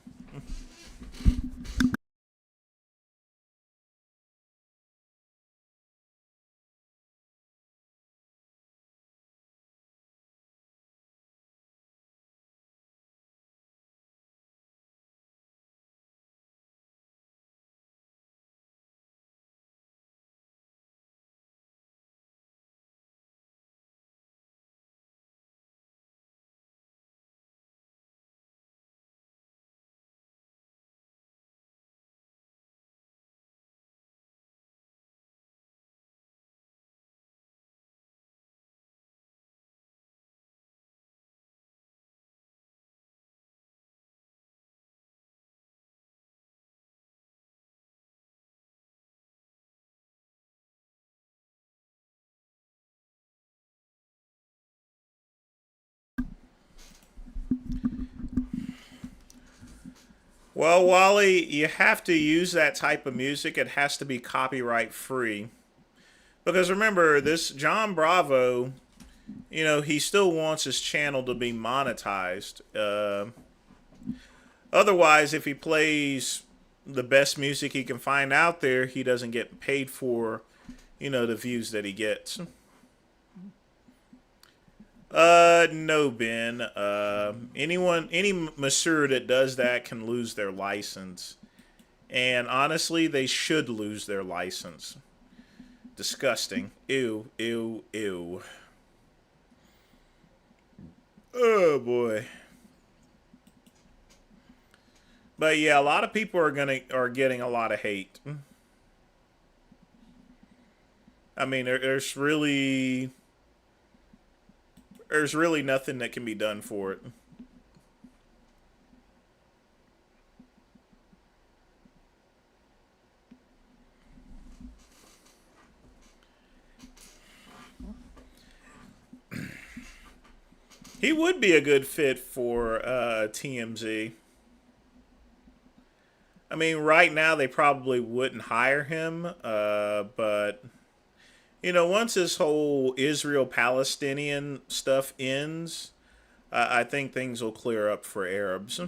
Well, Wally, you have to use that type of music. It has to be copyright free. Because remember, this John Bravo, you know, he still wants his channel to be monetized. Otherwise, if he plays the best music he can find out there, he doesn't get paid for, you know, the views that he gets. No, Ben. Any masseur that does that can lose their license. And honestly, they should lose their license. Disgusting. Ew, ew, ew. Oh, boy. But yeah, a lot of people are getting a lot of hate. I mean, there's really nothing that can be done for it. He would be a good fit for TMZ. I mean, right now they probably wouldn't hire him, but you know, once this whole Israel-Palestinian stuff ends, I think things will clear up for Arabs.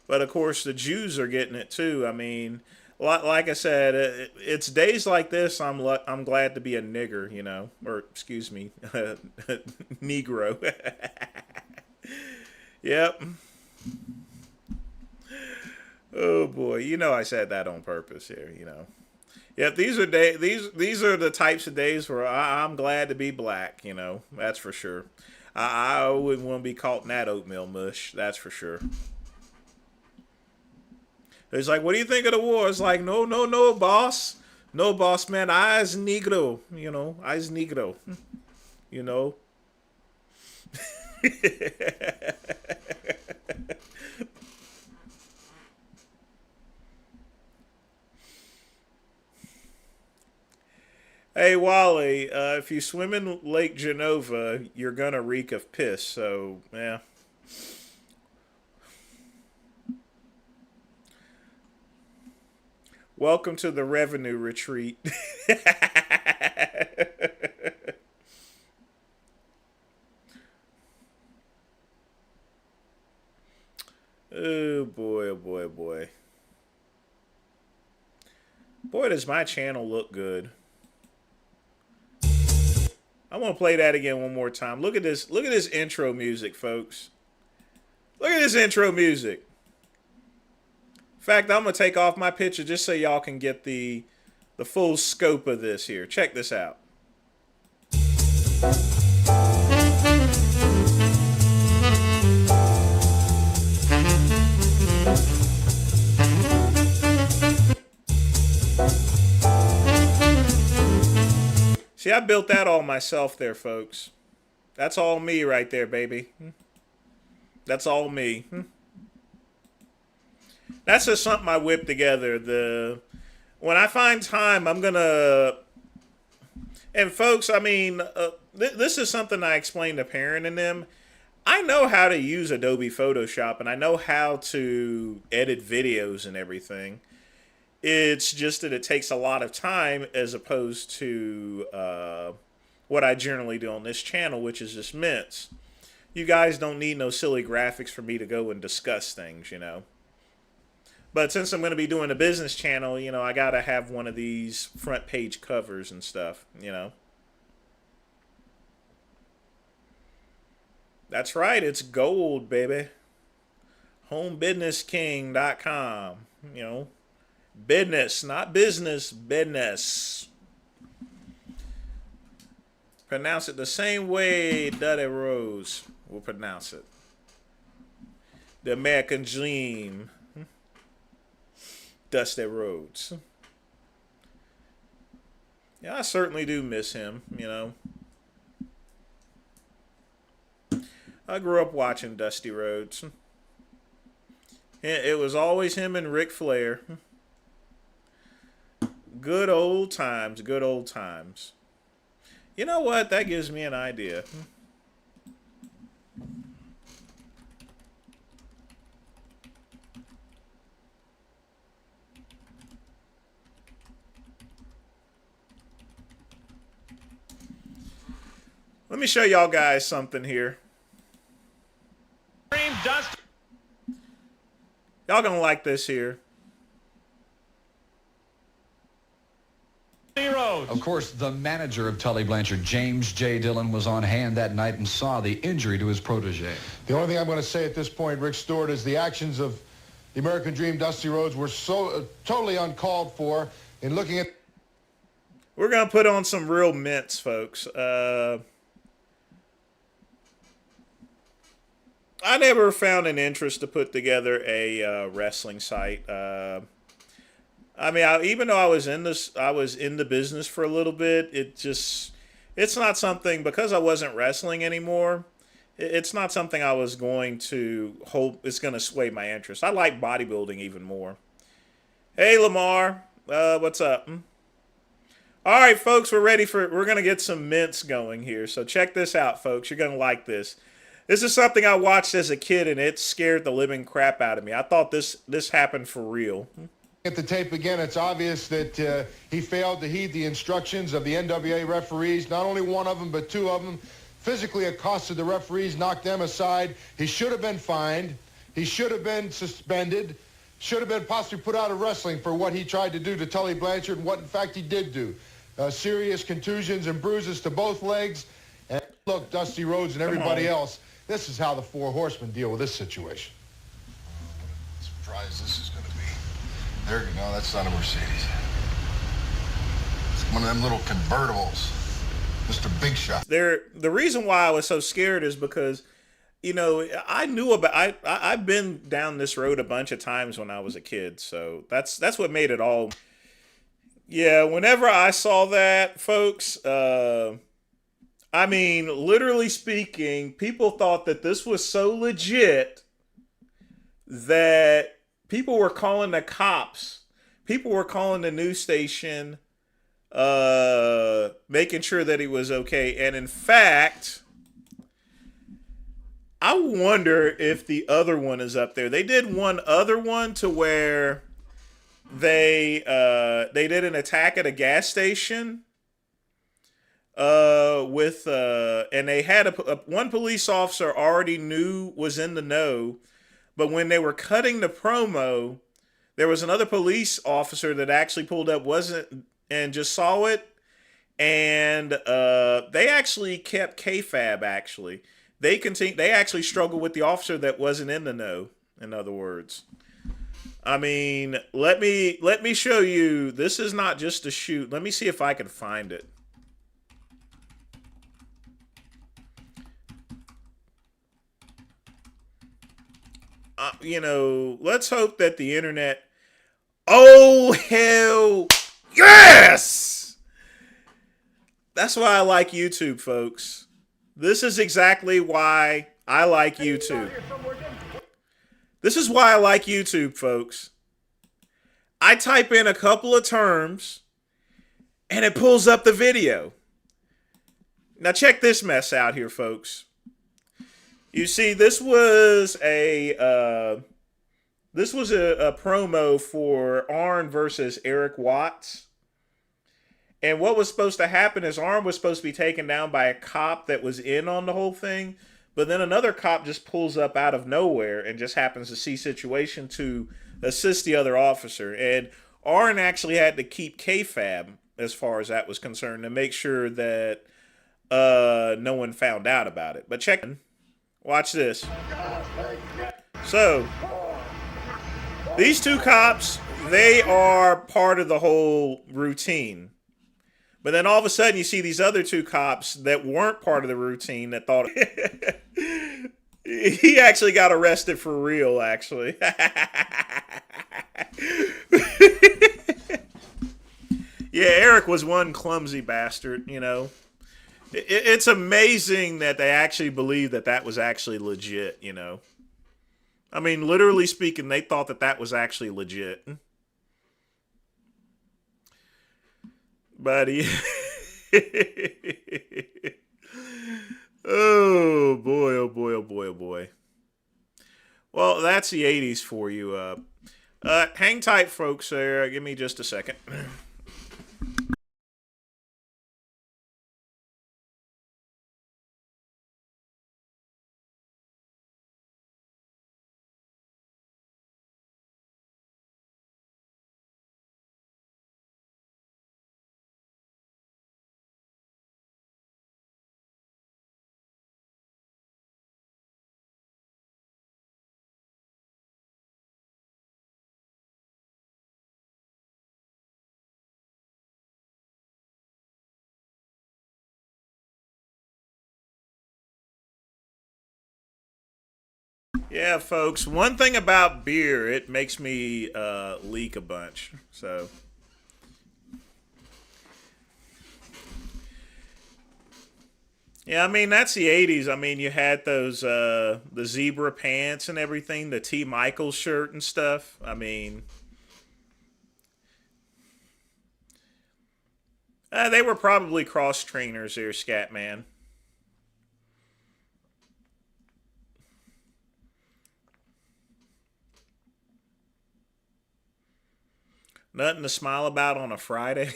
But of course, the Jews are getting it too. I mean, like I said, it's days like this. I'm glad to be a nigger, you know, or excuse me, Negro. Yep. Oh boy, you know I said that on purpose here. You know. Yep, these are these are the types of days where I'm glad to be black. You know, that's for sure. I wouldn't want to be caught in that oatmeal mush. That's for sure. It's like, what do you think of the war? It's like, no, no, no, boss. No, boss, man. I's negro. You know, I's negro. You know. Hey, Wally, if you swim in Lake Genova, you're going to reek of piss. So, yeah. Welcome to the revenue retreat. Oh boy, oh boy, oh boy. Boy, does my channel look good. I want to play that again one more time. Look at this. Look at this intro music, folks. Look at this intro music. In fact, I'm going to take off my picture just so y'all can get the full scope of this here. Check this out. See, I built that all myself there, folks. That's all me right there, baby. That's all me. That's just something I whipped together. When I find time, I'm gonna. And folks, I mean, this is something I explained to Perrin and them. I know how to use Adobe Photoshop, and I know how to edit videos and everything. It's just that it takes a lot of time as opposed to what I generally do on this channel, which is just mints. You guys don't need no silly graphics for me to go and discuss things, you know. But since I'm going to be doing a business channel, you know, I got to have one of these front page covers and stuff, you know. That's right, it's gold, baby. HomeBusinessKing.com, you know. Business, not business, business. Pronounce it the same way Dudley Rose will pronounce it. The American Dream. Dusty Rhodes. Yeah, I certainly do miss him, you know. I grew up watching Dusty Rhodes. It was always him and Ric Flair. Good old times, good old times. You know what? That gives me an idea. Let me show y'all guys something here. Y'all gonna like this here. Of course, the manager of Tully Blanchard, James J. Dillon, was on hand that night and saw the injury to his protege. The only thing I'm going to say at this point, Rick Stewart, is the actions of the American Dream, Dusty Rhodes, were so totally uncalled for. In looking at, we're gonna put on some real mints, folks. I never found an interest to put together a wrestling site. I mean, even though I was in the business for a little bit. It's not something, because I wasn't wrestling anymore. It's not something I was going to hope it's going to sway my interest. I like bodybuilding even more. Hey, Lamar, what's up? All right, folks, we're going to get some mints going here. So check this out, folks. You're going to like this. This is something I watched as a kid, and it scared the living crap out of me. I thought this happened for real. at the tape again, it's obvious that he failed to heed the instructions of the NWA referees. Not only one of them, but two of them physically accosted the referees, knocked them aside. He should have been fined. He should have been suspended. Should have been possibly put out of wrestling for what he tried to do to Tully Blanchard and what, in fact, he did do. Serious contusions and bruises to both legs. And look, Dusty Rhodes and everybody else, this is how the Four Horsemen deal with this situation. What surprise this is going to be. There you go. That's not a Mercedes. It's one of them little convertibles. Mr. Big Shot. The reason why I was so scared is because, you know, I knew about I've been down this road a bunch of times when I was a kid, so that's what made it all. Yeah, whenever I saw that, folks, I mean, literally speaking, people thought that this was so legit that people were calling the cops. People were calling the news station, making sure that he was okay. And in fact, I wonder if the other one is up there. They did one other one to where they did an attack at a gas station and they had one police officer already was in the know, but when they were cutting the promo, there was another police officer that actually pulled up and just saw it, and they actually kept kayfabe. Actually, they actually struggled with the officer that wasn't in the know. In other words, I mean, let me show you. This is not just a shoot. Let me see if I can find it. You know, let's hope that the internet. Oh, hell yes! That's why I like YouTube, folks. This is exactly why I like YouTube. This is why I like YouTube, folks. I type in a couple of terms, and it pulls up the video. Now check this mess out here, folks. You see, this was a promo for Arn versus Eric Watts. And what was supposed to happen is Arn was supposed to be taken down by a cop that was in on the whole thing. But then another cop just pulls up out of nowhere and just happens to see situation to assist the other officer. And Arn actually had to keep kayfabe as far as that was concerned to make sure that no one found out about it. But check in. Watch this. So, these two cops, they are part of the whole routine. But then all of a sudden you see these other two cops that weren't part of the routine that thought he actually got arrested for real, actually. Yeah, Eric was one clumsy bastard, you know. It's amazing that they actually believe that was actually legit, you know. I mean, literally speaking, they thought that was actually legit. But oh boy, oh boy, oh boy, oh boy. Well, that's the 80s for you. Hang tight, folks. There, give me just a second. Yeah, folks. One thing about beer, it makes me leak a bunch. So. Yeah, I mean that's the '80s. I mean you had those the zebra pants and everything, the T. Michaels shirt and stuff. I mean, they were probably cross trainers here, Scatman. Nothing to smile about on a Friday.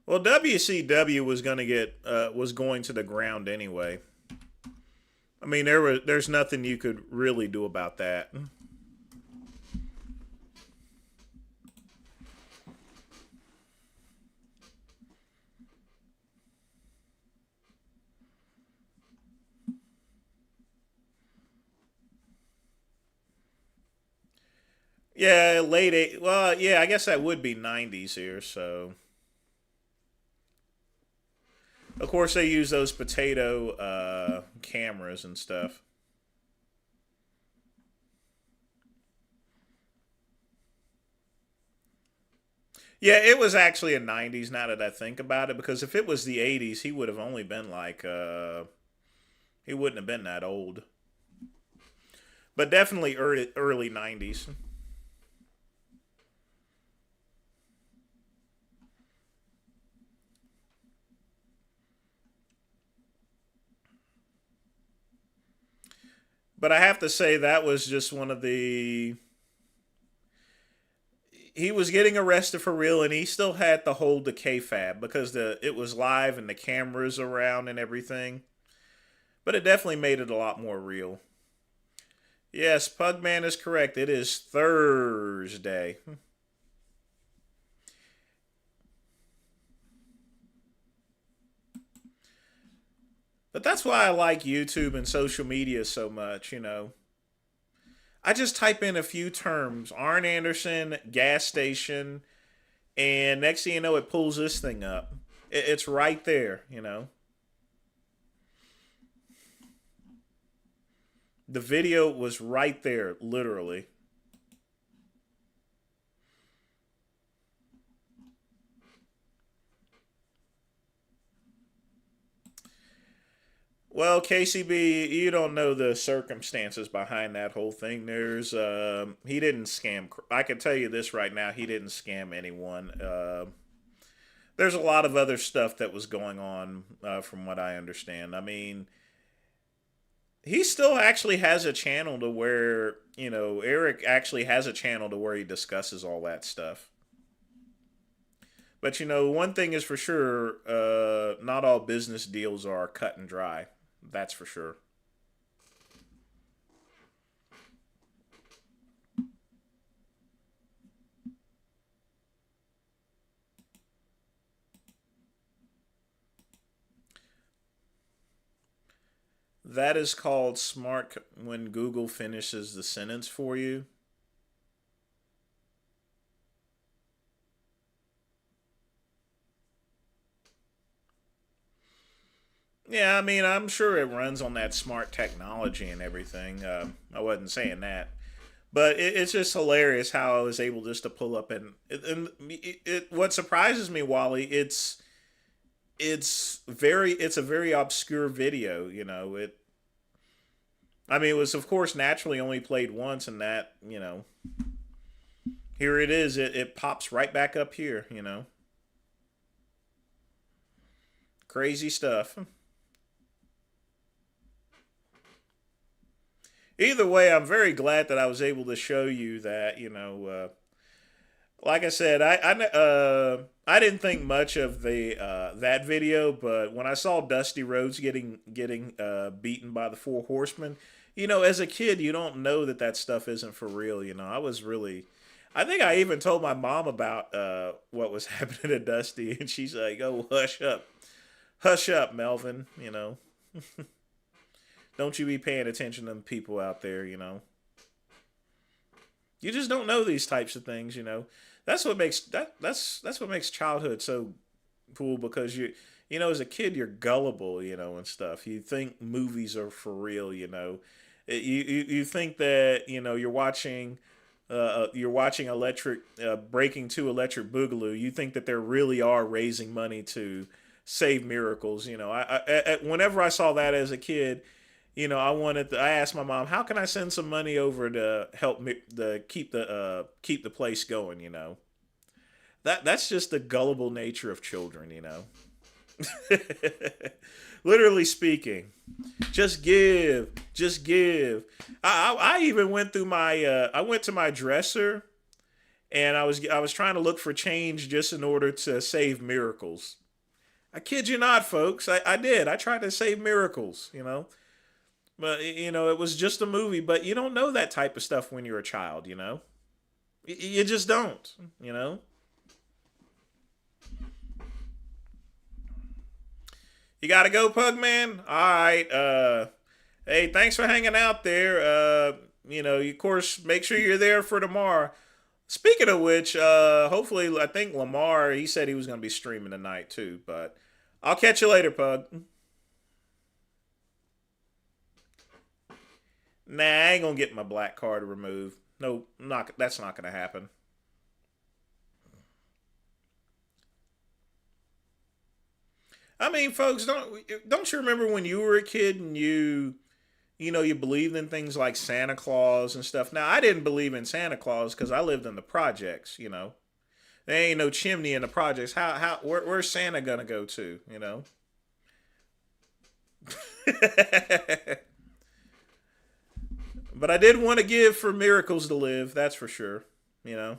Well, WCW was going to get was going to the ground anyway. I mean, there's nothing you could really do about that. Yeah, late eight. Well, yeah, I guess that would be '90s here. So, of course, they use those potato cameras and stuff. Yeah, it was actually a '90s. Now that I think about it, because if it was the '80s, he would have only been like he wouldn't have been that old. But definitely early '90s. But I have to say that was just one of the. He was getting arrested for real, and he still had to hold the kayfabe because it was live and the cameras around and everything. But it definitely made it a lot more real. Yes, Pugman is correct. It is Thursday. But that's why I like YouTube and social media so much, you know. I just type in a few terms Arn Anderson, gas station, and next thing you know, it pulls this thing up. It's right there, you know. The video was right there, literally. Well, KCB, you don't know the circumstances behind that whole thing. He didn't scam. I can tell you this right now, he didn't scam anyone. There's a lot of other stuff that was going on, from what I understand. I mean, he still actually has a channel to where, you know, Eric actually has a channel to where he discusses all that stuff. But, you know, one thing is for sure, not all business deals are cut and dry. That's for sure. That is called smart when Google finishes the sentence for you. Yeah, I mean, I'm sure it runs on that smart technology and everything. I wasn't saying that. But it's just hilarious how I was able just to pull up what surprises me, Wally, it's a very obscure video, you know. I mean, it was of course naturally only played once, and that, you know, here it is. It pops right back up here, you know. Crazy stuff. Either way, I'm very glad that I was able to show you that, you know, like I said, I didn't think much of the that video, but when I saw Dusty Rhodes getting beaten by the Four Horsemen, you know, as a kid, you don't know that that stuff isn't for real. You know, I think I even told my mom about what was happening to Dusty, and she's like, "Oh, hush up, Melvin." You know, don't you be paying attention to them people out there. You know. You just don't know these types of things, you know. That's what makes childhood so Pool, because you know, as a kid you're gullible, you know, and stuff. You think movies are for real, you know. You think that, you know, you're watching Electric Breaking 2 Electric Boogaloo. You think that they really are raising money to save miracles, you know. Whenever I saw that as a kid, you know, I asked my mom, how can I send some money over to help me to keep the place going, you know. That's just the gullible nature of children, you know. Literally speaking, just give, just give. I even went through my I went to my dresser, and I was trying to look for change just in order to save miracles. I kid you not, folks. I did. I tried to save miracles, you know. But you know, it was just a movie. But you don't know that type of stuff when you're a child, you know. You just don't, you know. You gotta go, Pugman? Alright, hey, thanks for hanging out there. You know, of course, make sure you're there for tomorrow. Speaking of which, hopefully, I think Lamar, he said he was gonna be streaming tonight too, but I'll catch you later, Pug. Nah, I ain't gonna get my black card removed. No, that's not gonna happen. I mean, folks, don't you remember when you were a kid and you know, you believed in things like Santa Claus and stuff? Now, I didn't believe in Santa Claus because I lived in the projects, you know. There ain't no chimney in the projects. Where's Santa gonna go to, you know? But I did want to give for miracles to live, that's for sure, you know.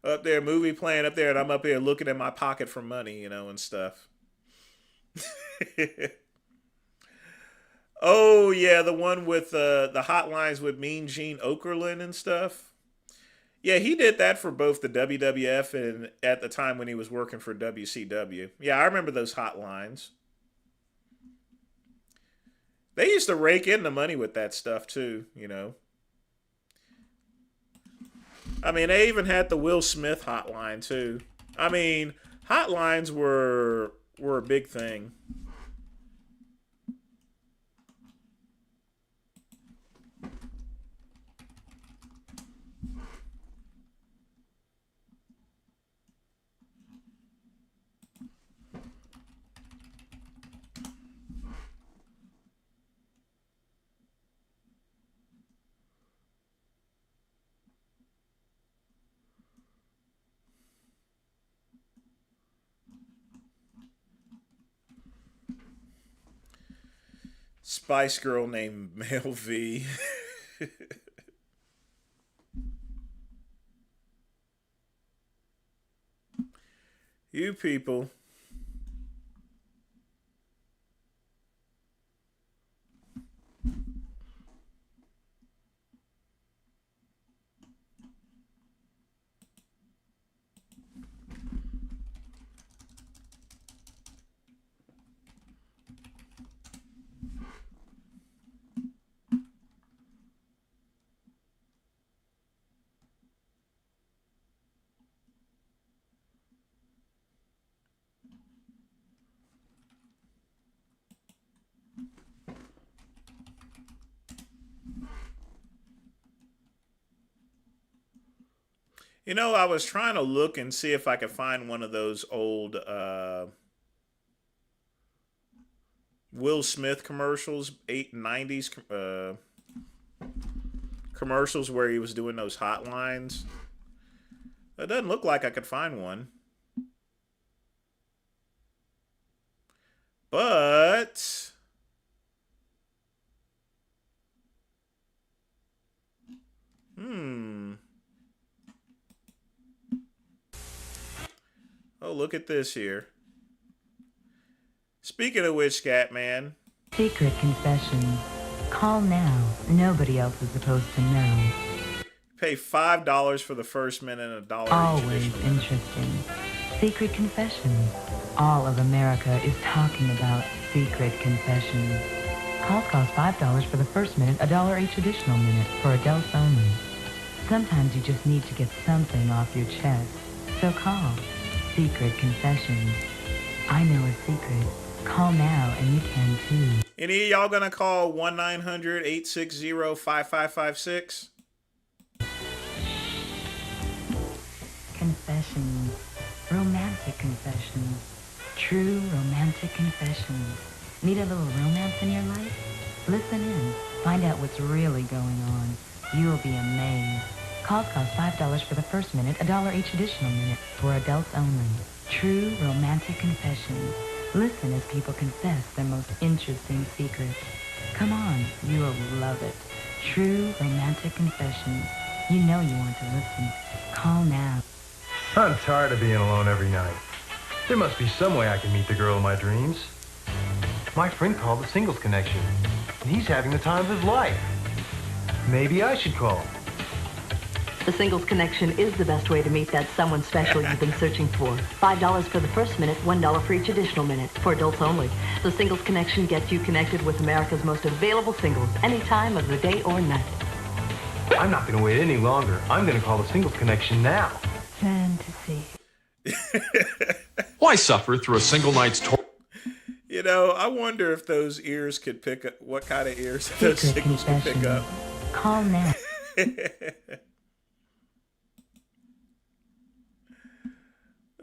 Up there, movie playing up there, and I'm up here looking at my pocket for money, you know, and stuff. Oh yeah, the one with the hotlines with Mean Gene Okerlund and stuff. Yeah, he did that for both the WWF and at the time when he was working for WCW. Yeah, I remember those hotlines. They used to rake in the money with that stuff too, you know. I mean, they even had the Will Smith hotline too. I mean, hotlines were a big thing. Spice Girl named Mel V. You people. You know, I was trying to look and see if I could find one of those old Will Smith commercials, 90s commercials where he was doing those hotlines. It doesn't look like I could find one. But oh, look at this here. Speaking of which, Scatman. Secret confessions. Call now. Nobody else is supposed to know. Pay $5 for the first minute and $1 Always each additional minute. interesting. Secret confessions. All of America is talking about secret confessions. Calls cost $5 for the first minute, $1 each additional minute for adults only. Sometimes you just need to get something off your chest. So call. Secret Confessions. I know a secret. Call now and you can too. Any of y'all gonna call 1-900-860-5556? Confessions. Romantic confessions. True romantic confessions. Need a little romance in your life? Listen in. Find out what's really going on. You'll be amazed. Calls cost $5 for the first minute, $1 each additional minute for adults only. True romantic confessions. Listen as people confess their most interesting secrets. Come on, you'll love it. True romantic confessions. You know you want to listen. Call now. I'm tired of being alone every night. There must be some way I can meet the girl of my dreams. My friend called the Singles Connection, and he's having the time of his life. Maybe I should call. The Singles Connection is the best way to meet that someone special you've been searching for. $5 for the first minute, $1 for each additional minute, for adults only. The Singles Connection gets you connected with America's most available singles, any time of the day or night. I'm not going to wait any longer. I'm going to call the Singles Connection now. Fantasy. Why suffer through a single night's tour? You know, I wonder if those ears could pick up, what kind of ears those signals could pick up. Call now.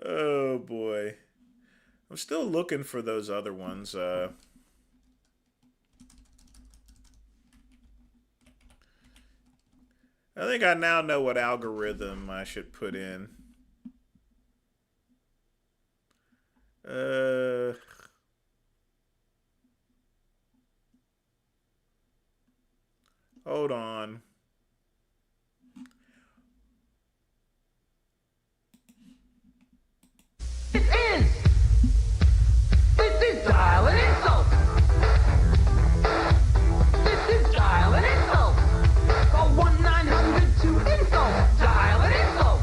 Oh boy. I'm still looking for those other ones. I think I now know what algorithm I should put in. Hold on. It is! This is Dial and Insult! This is Dial and Insult! Call 1-900-2-INSULT! Dial and Insult!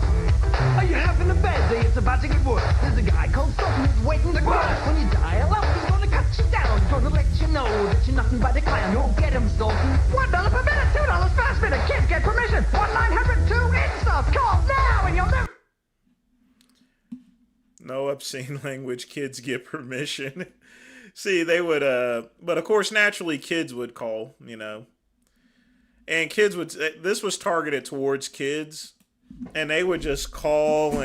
Are you having a bad day? It's about to get worse. There's a guy called Sultan who's waiting to burst. When you dial up, he's gonna cut you down. He's gonna let you know that you're nothing but a clown. You'll get him, Sultan. $1 per minute, $2 fast minute. Kids get permission. 1-900-2-INSULT! Call now and you'll never... No obscene language, kids get permission. See, they would, but of course, naturally, kids would call, you know. And kids would, this was targeted towards kids. And they would just call,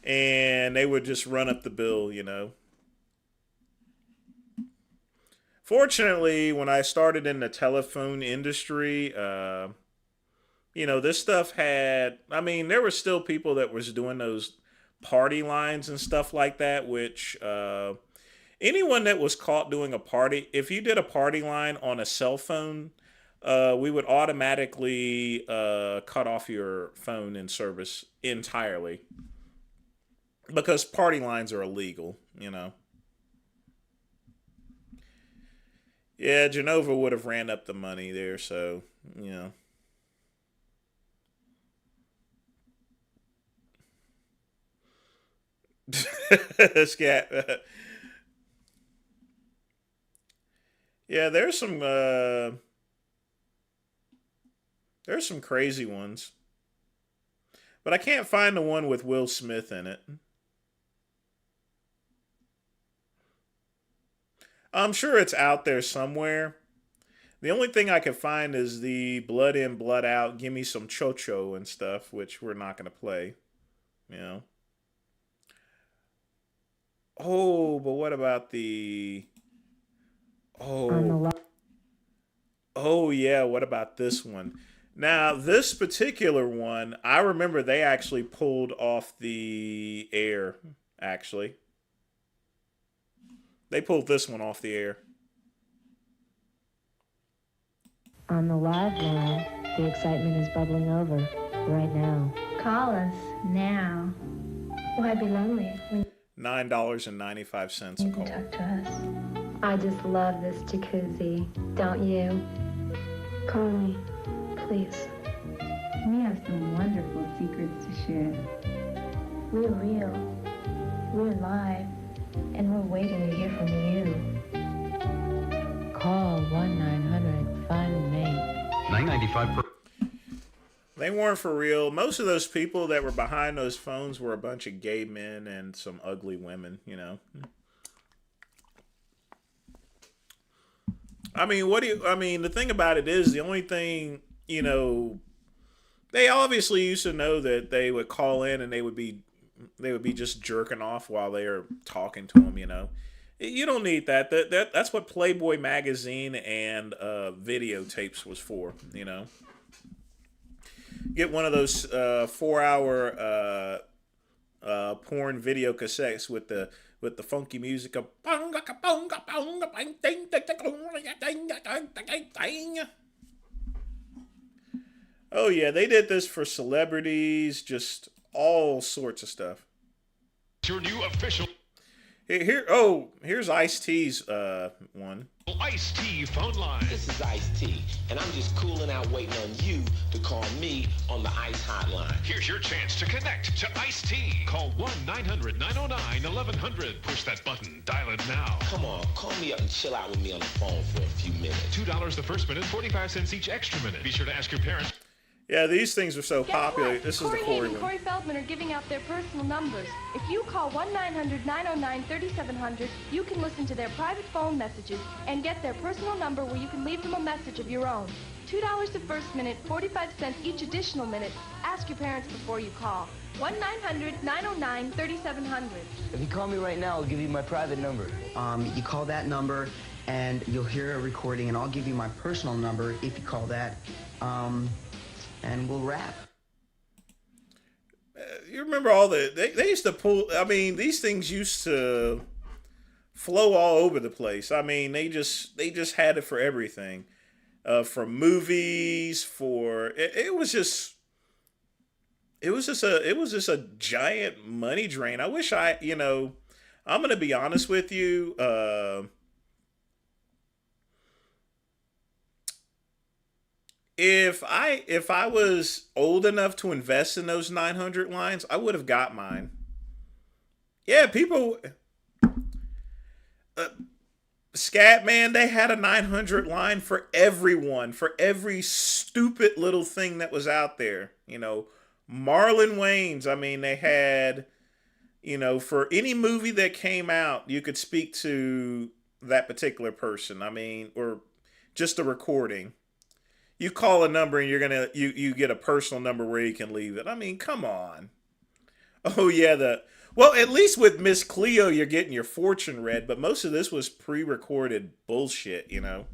and they would just run up the bill, you know. Fortunately, when I started in the telephone industry, you know, this stuff had, I mean, there were still people that was doing those party lines and stuff like that, which anyone that was caught doing a party, if you did a party line on a cell phone, we would automatically cut off your phone and service entirely because party lines are illegal, you know. Yeah, Genova would have ran up the money there, so, you know. Scat. Yeah, there's some crazy ones. But I can't find the one with Will Smith in it. I'm sure it's out there somewhere. The only thing I can find is the blood in, blood out, give me some chocho and stuff, which we're not going to play. You know. Oh, but what about the... Oh, yeah, what about this one? Now, this particular one, I remember they actually pulled off the air, actually. They pulled this one off the air. On the live line, the excitement is bubbling over right now. Call us now. Why be lonely when $9.95 a you call. can talk to us? I just love this jacuzzi, don't you? Call me, please. We have some wonderful secrets to share. We're real. We're live. And we're waiting to hear from you. Call 1-900-FIND-MATE. $9.95 per. They weren't for real. Most of those people that were behind those phones were a bunch of gay men and some ugly women, you know. I mean, the thing about it is, the only thing, you know, they obviously used to know that they would call in and they would be just jerking off while they are talking to them, you know. You don't need that. That's what Playboy magazine and videotapes was for, you know. Get one of those 4-hour porn video cassettes with the funky music of. Oh yeah, they did this for celebrities, just all sorts of stuff. Your new official Here's Ice-T's one. Ice-T phone line. This is Ice-T, and I'm just cooling out waiting on you to call me on the Ice Hotline. Here's your chance to connect to Ice-T. Call 1-900-909-1100. Push that button. Dial it now. Come on, call me up and chill out with me on the phone for a few minutes. $2 the first minute, 45 cents each extra minute. Be sure to ask your parents. Yeah, these things are so popular. What? This Corey is the Corey Haim and one. Corey Feldman are giving out their personal numbers. If you call 1-900-909-3700, you can listen to their private phone messages and get their personal number where you can leave them a message of your own. $2 the first minute, 45 cents each additional minute. Ask your parents before you call. 1-900-909-3700. If you call me right now, I'll give you my private number. You call that number, and you'll hear a recording, and I'll give you my personal number if you call that. And we'll wrap. You remember all they used to pull. I mean, these things used to flow all over the place. I mean, they just had it for everything, for movies, for it was just a giant money drain. I wish I'm gonna be honest with you. If I was old enough to invest in those 900 lines, I would have got mine. Yeah, people. Scatman, they had a 900 line for everyone, for every stupid little thing that was out there. You know, Marlon Wayans. I mean, they had, for any movie that came out, you could speak to that particular person. I mean, or just a recording. You call a number and you get a personal number where you can leave it. I mean, come on. Oh yeah, well, at least with Miss Cleo, you're getting your fortune read, but most of this was pre-recorded bullshit, you know.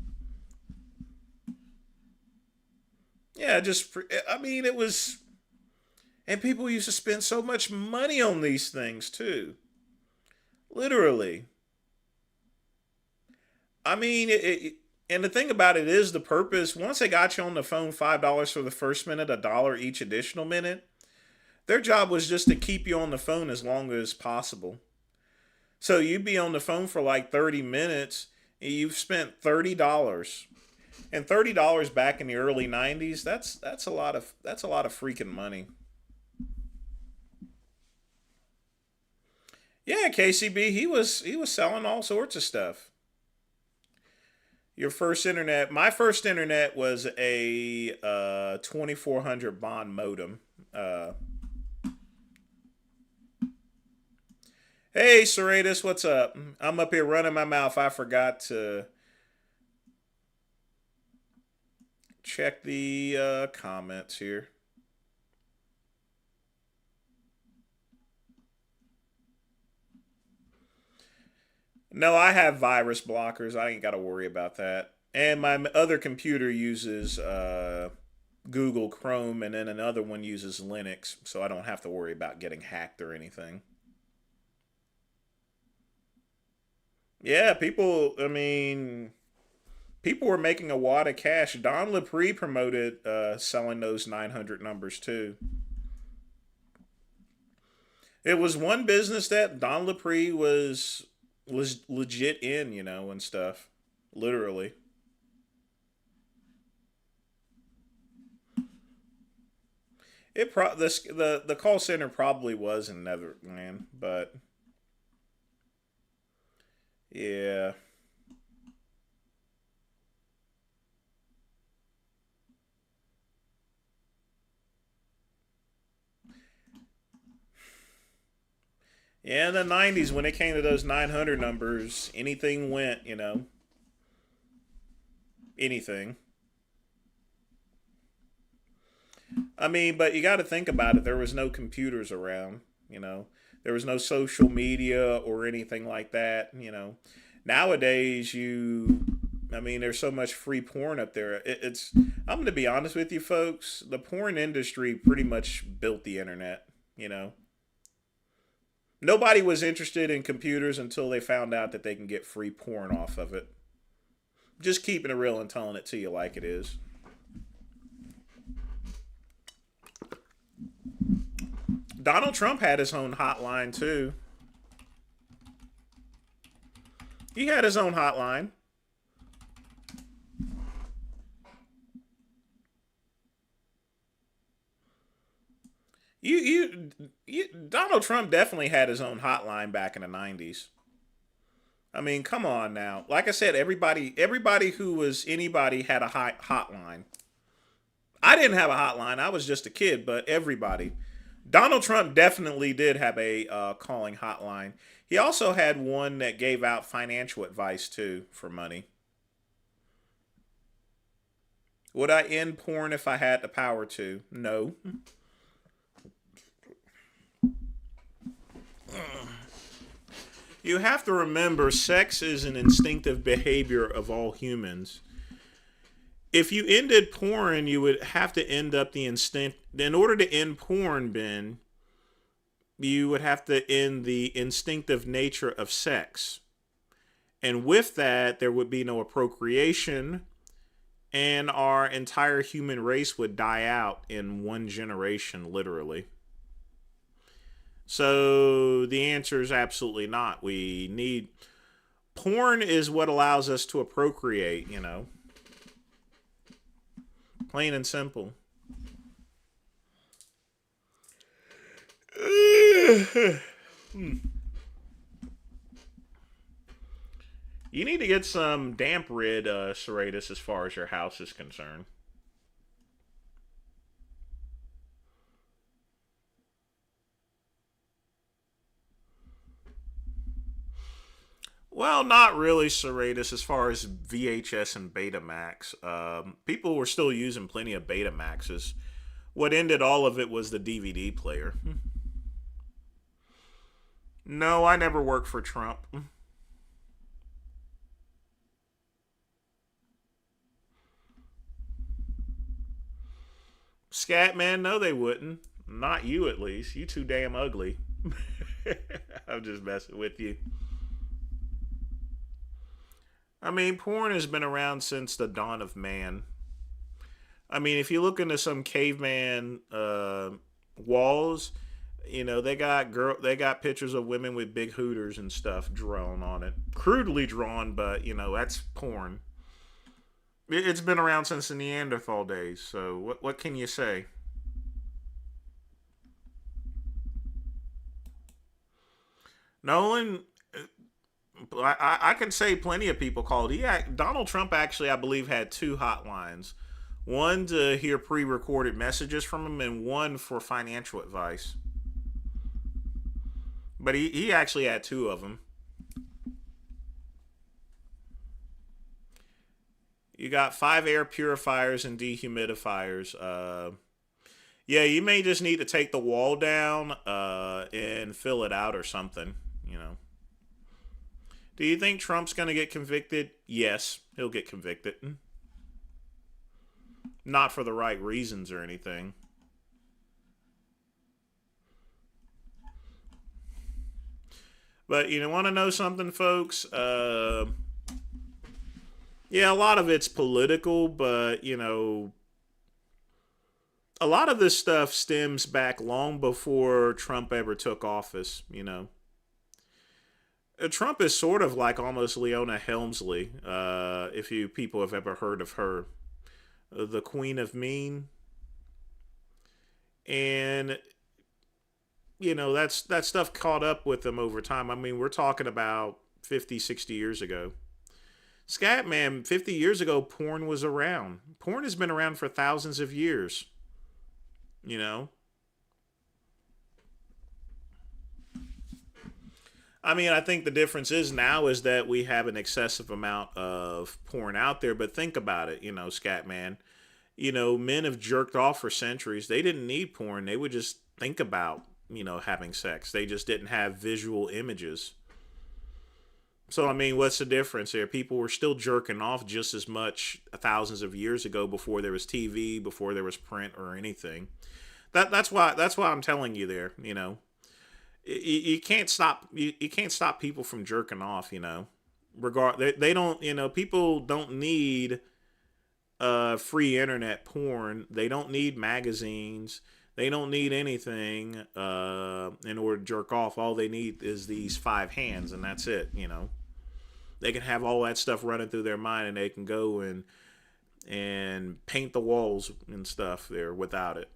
Yeah, it was, and people used to spend so much money on these things too. Literally. I mean, and the thing about it is the purpose, once they got you on the phone, $5 for the first minute, $1 each additional minute, their job was just to keep you on the phone as long as possible. So you'd be on the phone for like 30 minutes, and you've spent $30. And $30 back in the early 90s, that's a lot of freaking money. Yeah, KCB, he was selling all sorts of stuff. Your first internet, my first internet was a 2400 bond modem. Hey, Serratus, what's up? I'm up here running my mouth. I forgot to check the comments here. No, I have virus blockers. I ain't got to worry about that. And my other computer uses Google Chrome, and then another one uses Linux, so I don't have to worry about getting hacked or anything. Yeah, people were making a wad of cash. Don Lepre promoted selling those 900 numbers too. It was one business that Don Lepre was legit in, and stuff. Literally. The call center probably was in Netherlands, but yeah. Yeah, in the 90s, when it came to those 900 numbers, anything went, you know. Anything. I mean, but you got to think about it. There was no computers around, you know. There was no social media or anything like that, you know. Nowadays, I mean, there's so much free porn up there. I'm going to be honest with you, folks. The porn industry pretty much built the internet, you know. Nobody was interested in computers until they found out that they can get free porn off of it. Just keeping it real and telling it to you like it is. Donald Trump had his own hotline, too. He had his own hotline. Donald Trump definitely had his own hotline back in the 90s. I mean, come on now. Like I said, everybody who was anybody had a hotline. I didn't have a hotline. I was just a kid, but everybody. Donald Trump definitely did have a calling hotline. He also had one that gave out financial advice, too, for money. Would I end porn if I had the power to? No. You have to remember, sex is an instinctive behavior of all humans. If you ended porn, you would have to end up the instinct. In order to end porn, Ben, you would have to end the instinctive nature of sex. And with that, there would be no procreation, and our entire human race would die out in one generation, literally. So the answer is absolutely not. Porn is what allows us to procreate, you know. Plain and simple. You need to get some damp rid, Serratus, as far as your house is concerned. Well, not really, Serratus, as far as VHS and Betamax. People were still using plenty of Betamaxes. What ended all of it was the DVD player. No, I never worked for Trump. Scatman, no, they wouldn't. Not you, at least. You too damn ugly. I'm just messing with you. I mean, porn has been around since the dawn of man. I mean, if you look into some caveman walls, you know, they got pictures of women with big hooters and stuff drawn on it. Crudely drawn, but, you know, that's porn. It's been around since the Neanderthal days, so what can you say? Nolan, I can say plenty of people called. Donald Trump actually, I believe, had two hotlines. One to hear pre-recorded messages from him, and one for financial advice. But he actually had two of them. You got 5 air purifiers and dehumidifiers. Yeah, you may just need to take the wall down and fill it out or something, you know. Do you think Trump's going to get convicted? Yes, he'll get convicted. Not for the right reasons or anything. But you want to know something, folks? Yeah, a lot of it's political, but, you know, a lot of this stuff stems back long before Trump ever took office, you know. Trump is sort of like almost Leona Helmsley, if you people have ever heard of her. The Queen of Mean. And, you know, that stuff caught up with them over time. I mean, we're talking about 50, 60 years ago. Scatman, 50 years ago, porn was around. Porn has been around for thousands of years. You know? I mean, I think the difference is now is that we have an excessive amount of porn out there. But think about it, Scatman. Men have jerked off for centuries. They didn't need porn. They would just think about, having sex. They just didn't have visual images. So, I mean, what's the difference here? People were still jerking off just as much thousands of years ago before there was TV, before there was print or anything. That's why I'm telling you there, You can't stop you can't stop people from jerking off, they don't, people don't need free internet porn. They don't need magazines. They don't need anything in order to jerk off. All they need is these 5 hands, and that's it. They can have all that stuff running through their mind, and they can go and paint the walls and stuff there without it.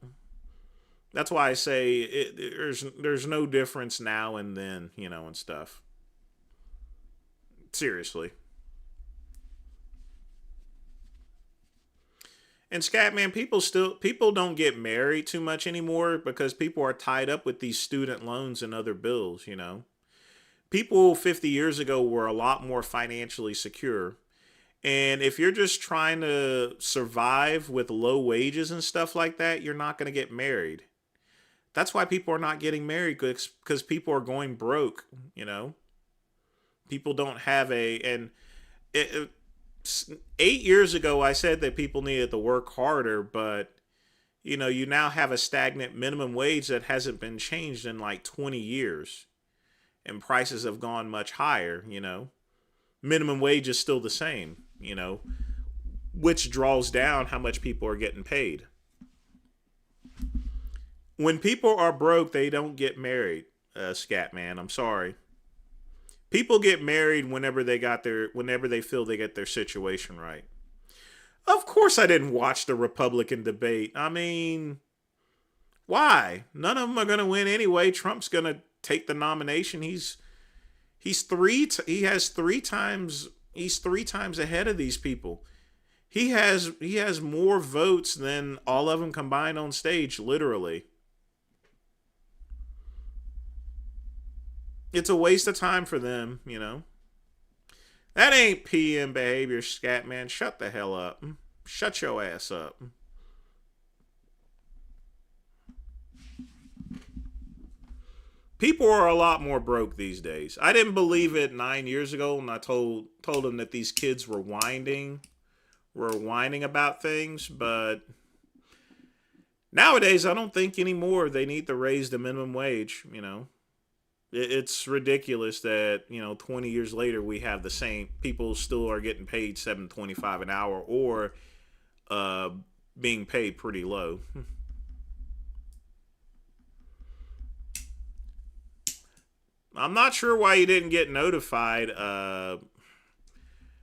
That's why I say there's no difference now and then, and stuff. Seriously. And Scatman, people don't get married too much anymore because people are tied up with these student loans and other bills, People 50 years ago were a lot more financially secure. And if you're just trying to survive with low wages and stuff like that, you're not going to get married. That's why people are not getting married, because people are going broke, People don't have and 8 years ago I said that people needed to work harder, but you now have a stagnant minimum wage that hasn't been changed in like 20 years. And prices have gone much higher, Minimum wage is still the same, which draws down how much people are getting paid. When people are broke, they don't get married, Scatman. I'm sorry. People get married whenever they feel they get their situation right. Of course I didn't watch the Republican debate. I mean, why? None of them are going to win anyway. Trump's going to take the nomination. He's 3 times ahead of these people. He has more votes than all of them combined on stage, literally. It's a waste of time for them, That ain't PM behavior, Scatman. Shut the hell up. Shut your ass up. People are a lot more broke these days. I didn't believe it 9 years ago when I told them that these kids were whining about things, but nowadays I don't think anymore they need to raise the minimum wage, It's ridiculous that, 20 years later we have the same people still are getting paid $7.25 an hour or being paid pretty low. I'm not sure why you didn't get notified.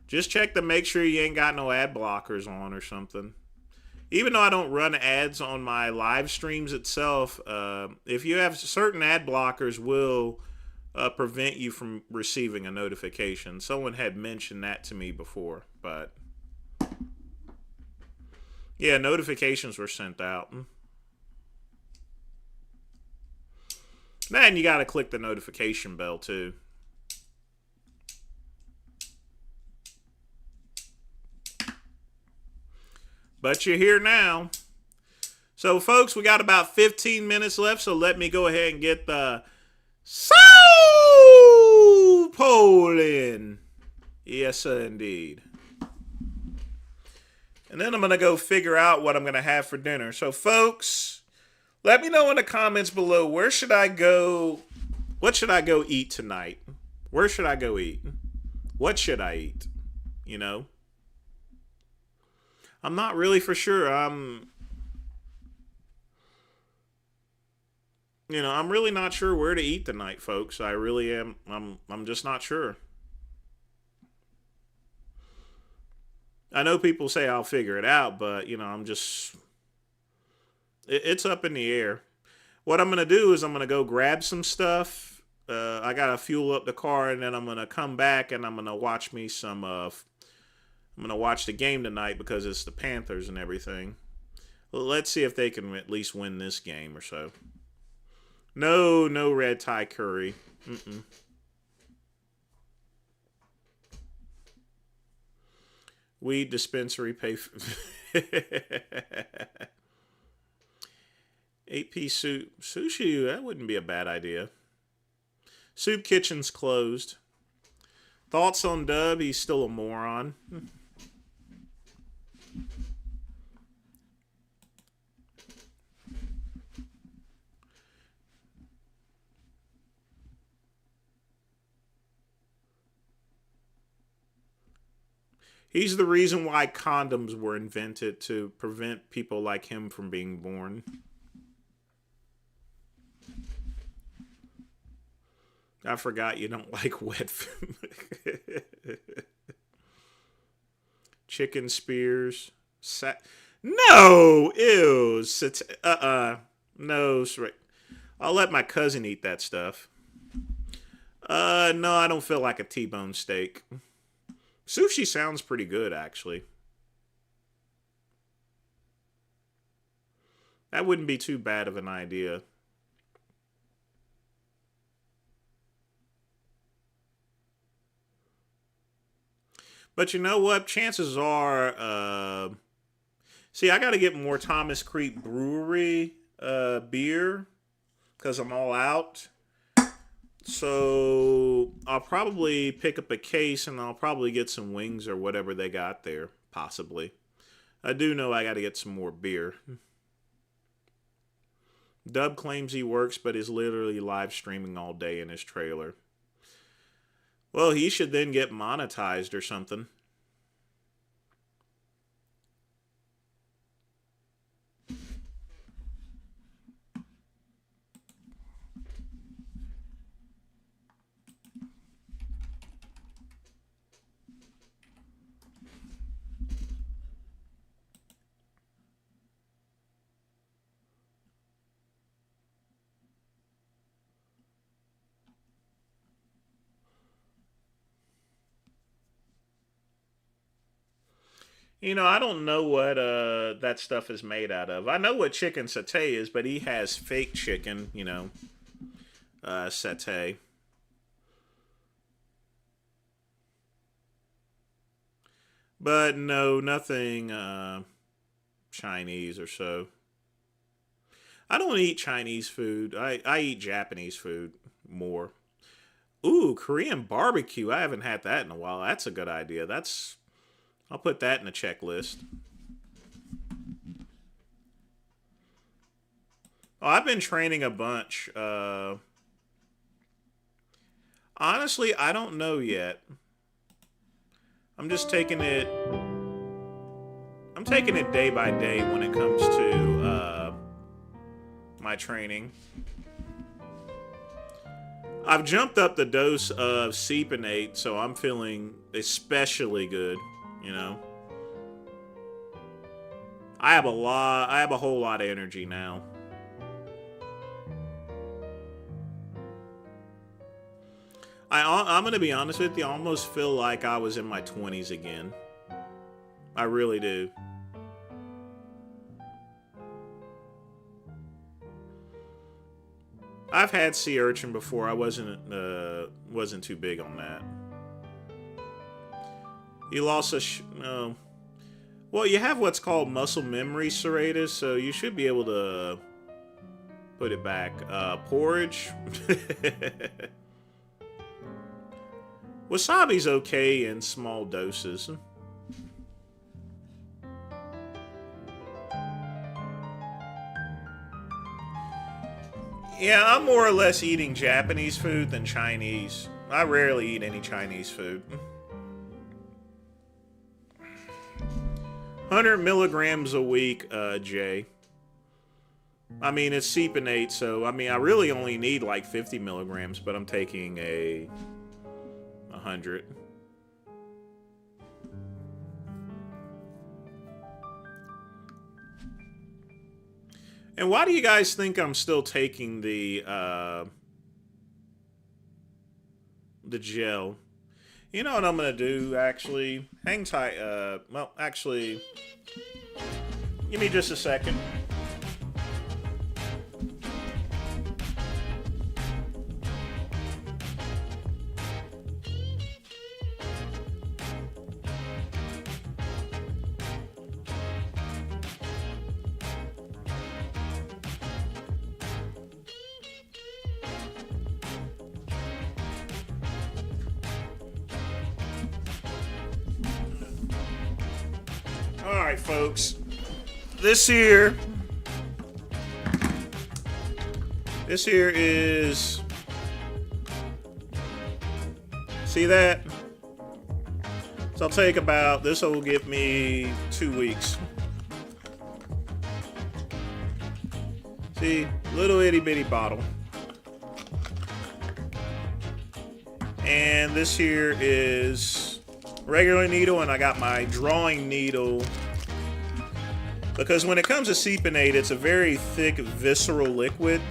Just check to make sure you ain't got no ad blockers on or something. Even though I don't run ads on my live streams itself, if you have certain ad blockers will prevent you from receiving a notification. Someone had mentioned that to me before, but yeah, notifications were sent out. And you got to click the notification bell too. But you're here now. So, folks, we got about 15 minutes left, so let me go ahead and get the South Pole in. Yes, sir, indeed. And then I'm going to go figure out what I'm going to have for dinner. So, folks, let me know in the comments below, where should I go? What should I go eat tonight? Where should I go eat? What should I eat? I'm not really for sure. I'm really not sure where to eat tonight, folks. I really am. I'm just not sure. I know people say I'll figure it out, but I'm just it's up in the air. What I'm going to do is I'm going to go grab some stuff. I got to fuel up the car, and then I'm going to come back and I'm going to watch me some I'm going to watch the game tonight because it's the Panthers and everything. Well, let's see if they can at least win this game or so. No red tie curry. Weed dispensary pay. 8-piece soup. Sushi, that wouldn't be a bad idea. Soup kitchen's closed. Thoughts on Dub? He's still a moron. He's the reason why condoms were invented, to prevent people like him from being born. I forgot you don't like wet food. Chicken spears. No! Ew. No. I'll let my cousin eat that stuff. No, I don't feel like a T-bone steak. Sushi sounds pretty good, actually. That wouldn't be too bad of an idea. But you know what? Chances are... see, I got to get more Thomas Creek Brewery beer, because I'm all out. So I'll probably pick up a case, and I'll probably get some wings or whatever they got there, possibly. I do know I got to get some more beer. Dub claims he works, but is literally live streaming all day in his trailer. Well, he should then get monetized or something. You know, I don't know what that stuff is made out of. I know what chicken satay is, but he has fake chicken, you know, satay. But no, nothing Chinese or so. I don't eat Chinese food. I eat Japanese food more. Ooh, Korean barbecue. I haven't had that in a while. That's a good idea. I'll put that in a checklist. Oh, I've been training a bunch. Honestly, I don't know yet. I'm just taking it... I'm taking it day by day when it comes to my training. I've jumped up the dose of Seepinate, so I'm feeling especially good. You know, I have a whole lot of energy now. I'm gonna be honest with you, I almost feel like I was in my 20s again. I really do. I've had sea urchin before. I wasn't too big on that. You lost a... well, you have what's called muscle memory, serratus, so you should be able to put it back. Porridge. Wasabi's okay in small doses. Yeah, I'm more or less eating Japanese food than Chinese. I rarely eat any Chinese food. 100 milligrams a week, Jay. I mean, it's Seepinate, so, I mean, I really only need like 50 milligrams, but I'm taking 100. And why do you guys think I'm still taking the gel? You know what I'm gonna do, actually? Hang tight, well, actually, give me just a second. Alright, folks. This here is... See that? So I'll take about... This will give me 2 weeks. See? Little itty bitty bottle. And this here is regular needle, and I got my drawing needle. Because when it comes to Seepinate, it's a very thick, visceral liquid.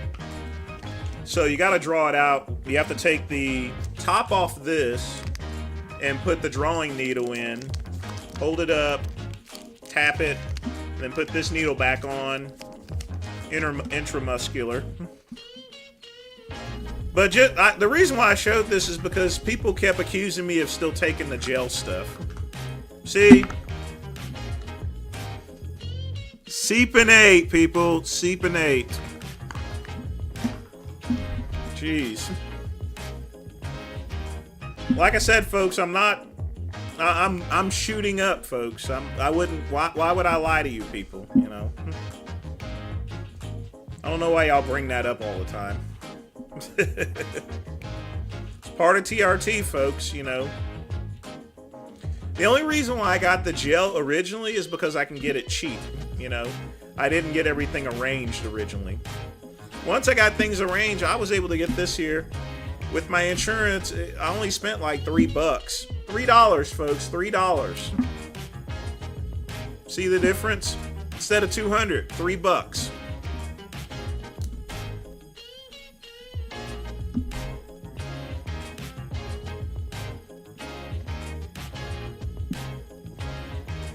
So you got to draw it out. You have to take the top off this and put the drawing needle in. Hold it up, tap it, then put this needle back on. Intramuscular. But the reason why I showed this is because people kept accusing me of still taking the gel stuff. See? Seepinate, people. Seepinate. Jeez. Like I said, folks, I'm shooting up, folks. I wouldn't. Why would I lie to you people? You know. I don't know why y'all bring that up all the time. It's part of TRT, folks, you know. The only reason why I got the gel originally is because I can get it cheap, you know. I didn't get everything arranged originally. Once I got things arranged, I was able to get this here. With my insurance, I only spent like $3. $3, folks, $3. See the difference? Instead of $200, $3.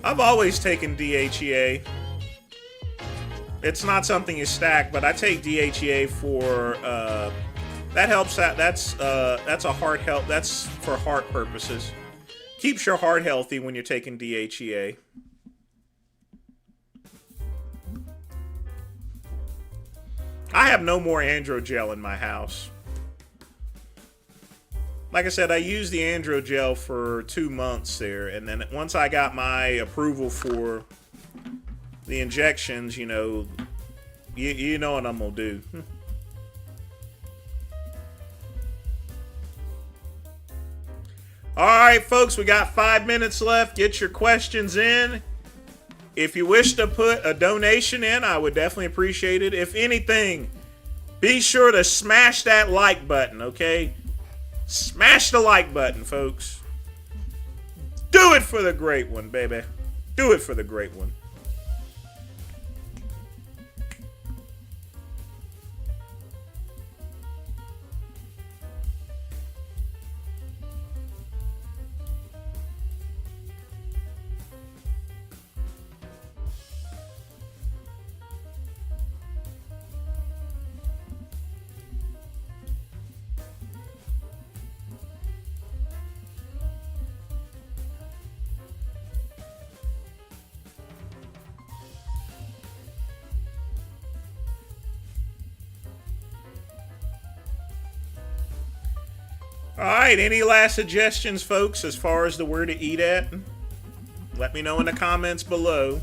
I've always taken DHEA. It's not something you stack, but I take DHEA for that helps out. That's a heart health. That's for heart purposes. Keeps your heart healthy when you're taking DHEA. I have no more androgel in my house. Like I said, I used the androgel for 2 months there, and then once I got my approval for the injections, you know, you know what I'm gonna do. All right, folks, we got 5 minutes left. Get your questions in. If you wish to put a donation in, I would definitely appreciate it. If anything, be sure to smash that like button, okay? Smash the like button, folks. Do it for the great one, baby. Do it for the great one. Alright, any last suggestions, folks, as far as the where to eat at? Let me know in the comments below.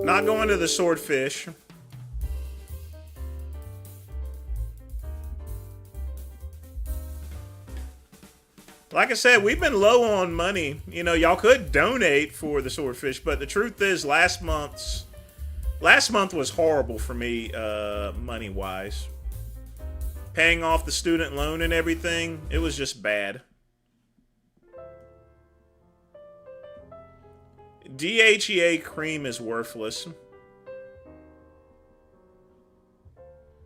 Not going to the swordfish. Like I said, we've been low on money. You know, y'all could donate for the swordfish, but the truth is last month was horrible for me, money-wise. Paying off the student loan and everything, it was just bad. DHEA cream is worthless.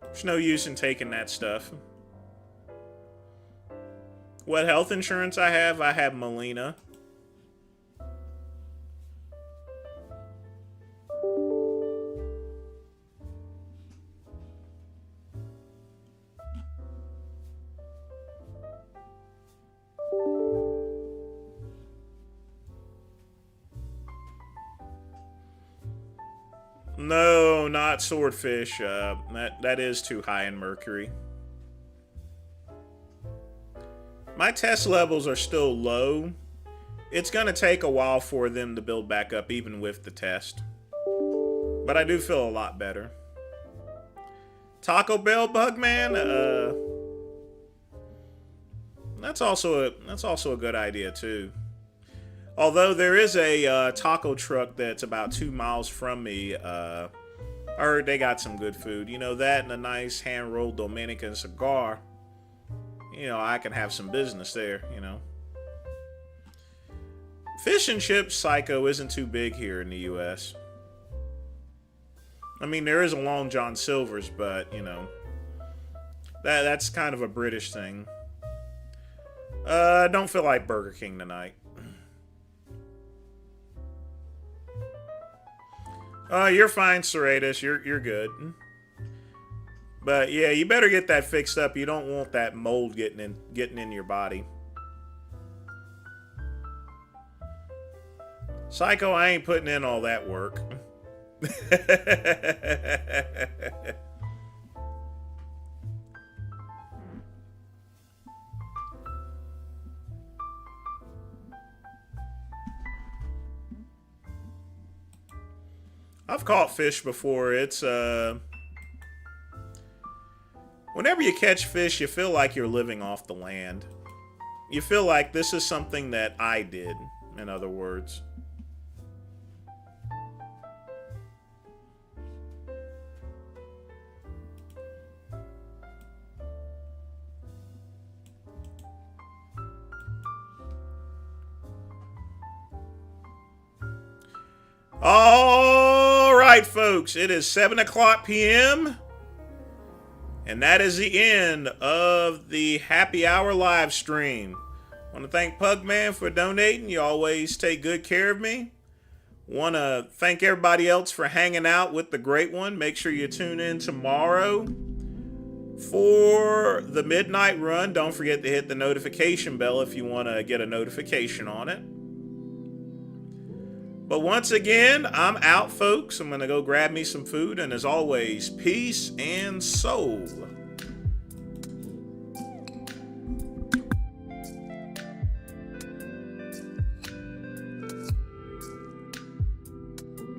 There's no use in taking that stuff. What health insurance I have? I have Molina. No, not swordfish. That is too high in mercury. My test levels are still low. It's gonna take a while for them to build back up, even with the test. But I do feel a lot better. Taco Bell Bugman. That's also a good idea too. Although there is a taco truck that's about 2 miles from me. I heard they got some good food. You know, that and a nice hand-rolled Dominican cigar. You know, I can have some business there, you know. Fish and chips Psycho isn't too big here in the U.S. I mean, there is a Long John Silver's, but, you know, that's kind of a British thing. I don't feel like Burger King tonight. You're fine, Serratus. You're good. But yeah, you better get that fixed up. You don't want that mold getting in your body. Psycho, I ain't putting in all that work. I've caught fish before. It's whenever you catch fish, you feel like you're living off the land. You feel like this is something that I did, in other words. All right, folks, it is 7:00 p.m. And that is the end of the happy hour live stream. I want to thank Pugman for donating. You always take good care of me. Want to thank everybody else for hanging out with the great one. Make sure you tune in tomorrow for the midnight run. Don't forget to hit the notification bell if you want to get a notification on it. But once again, I'm out, folks. I'm going to go grab me some food. And as always, peace and soul.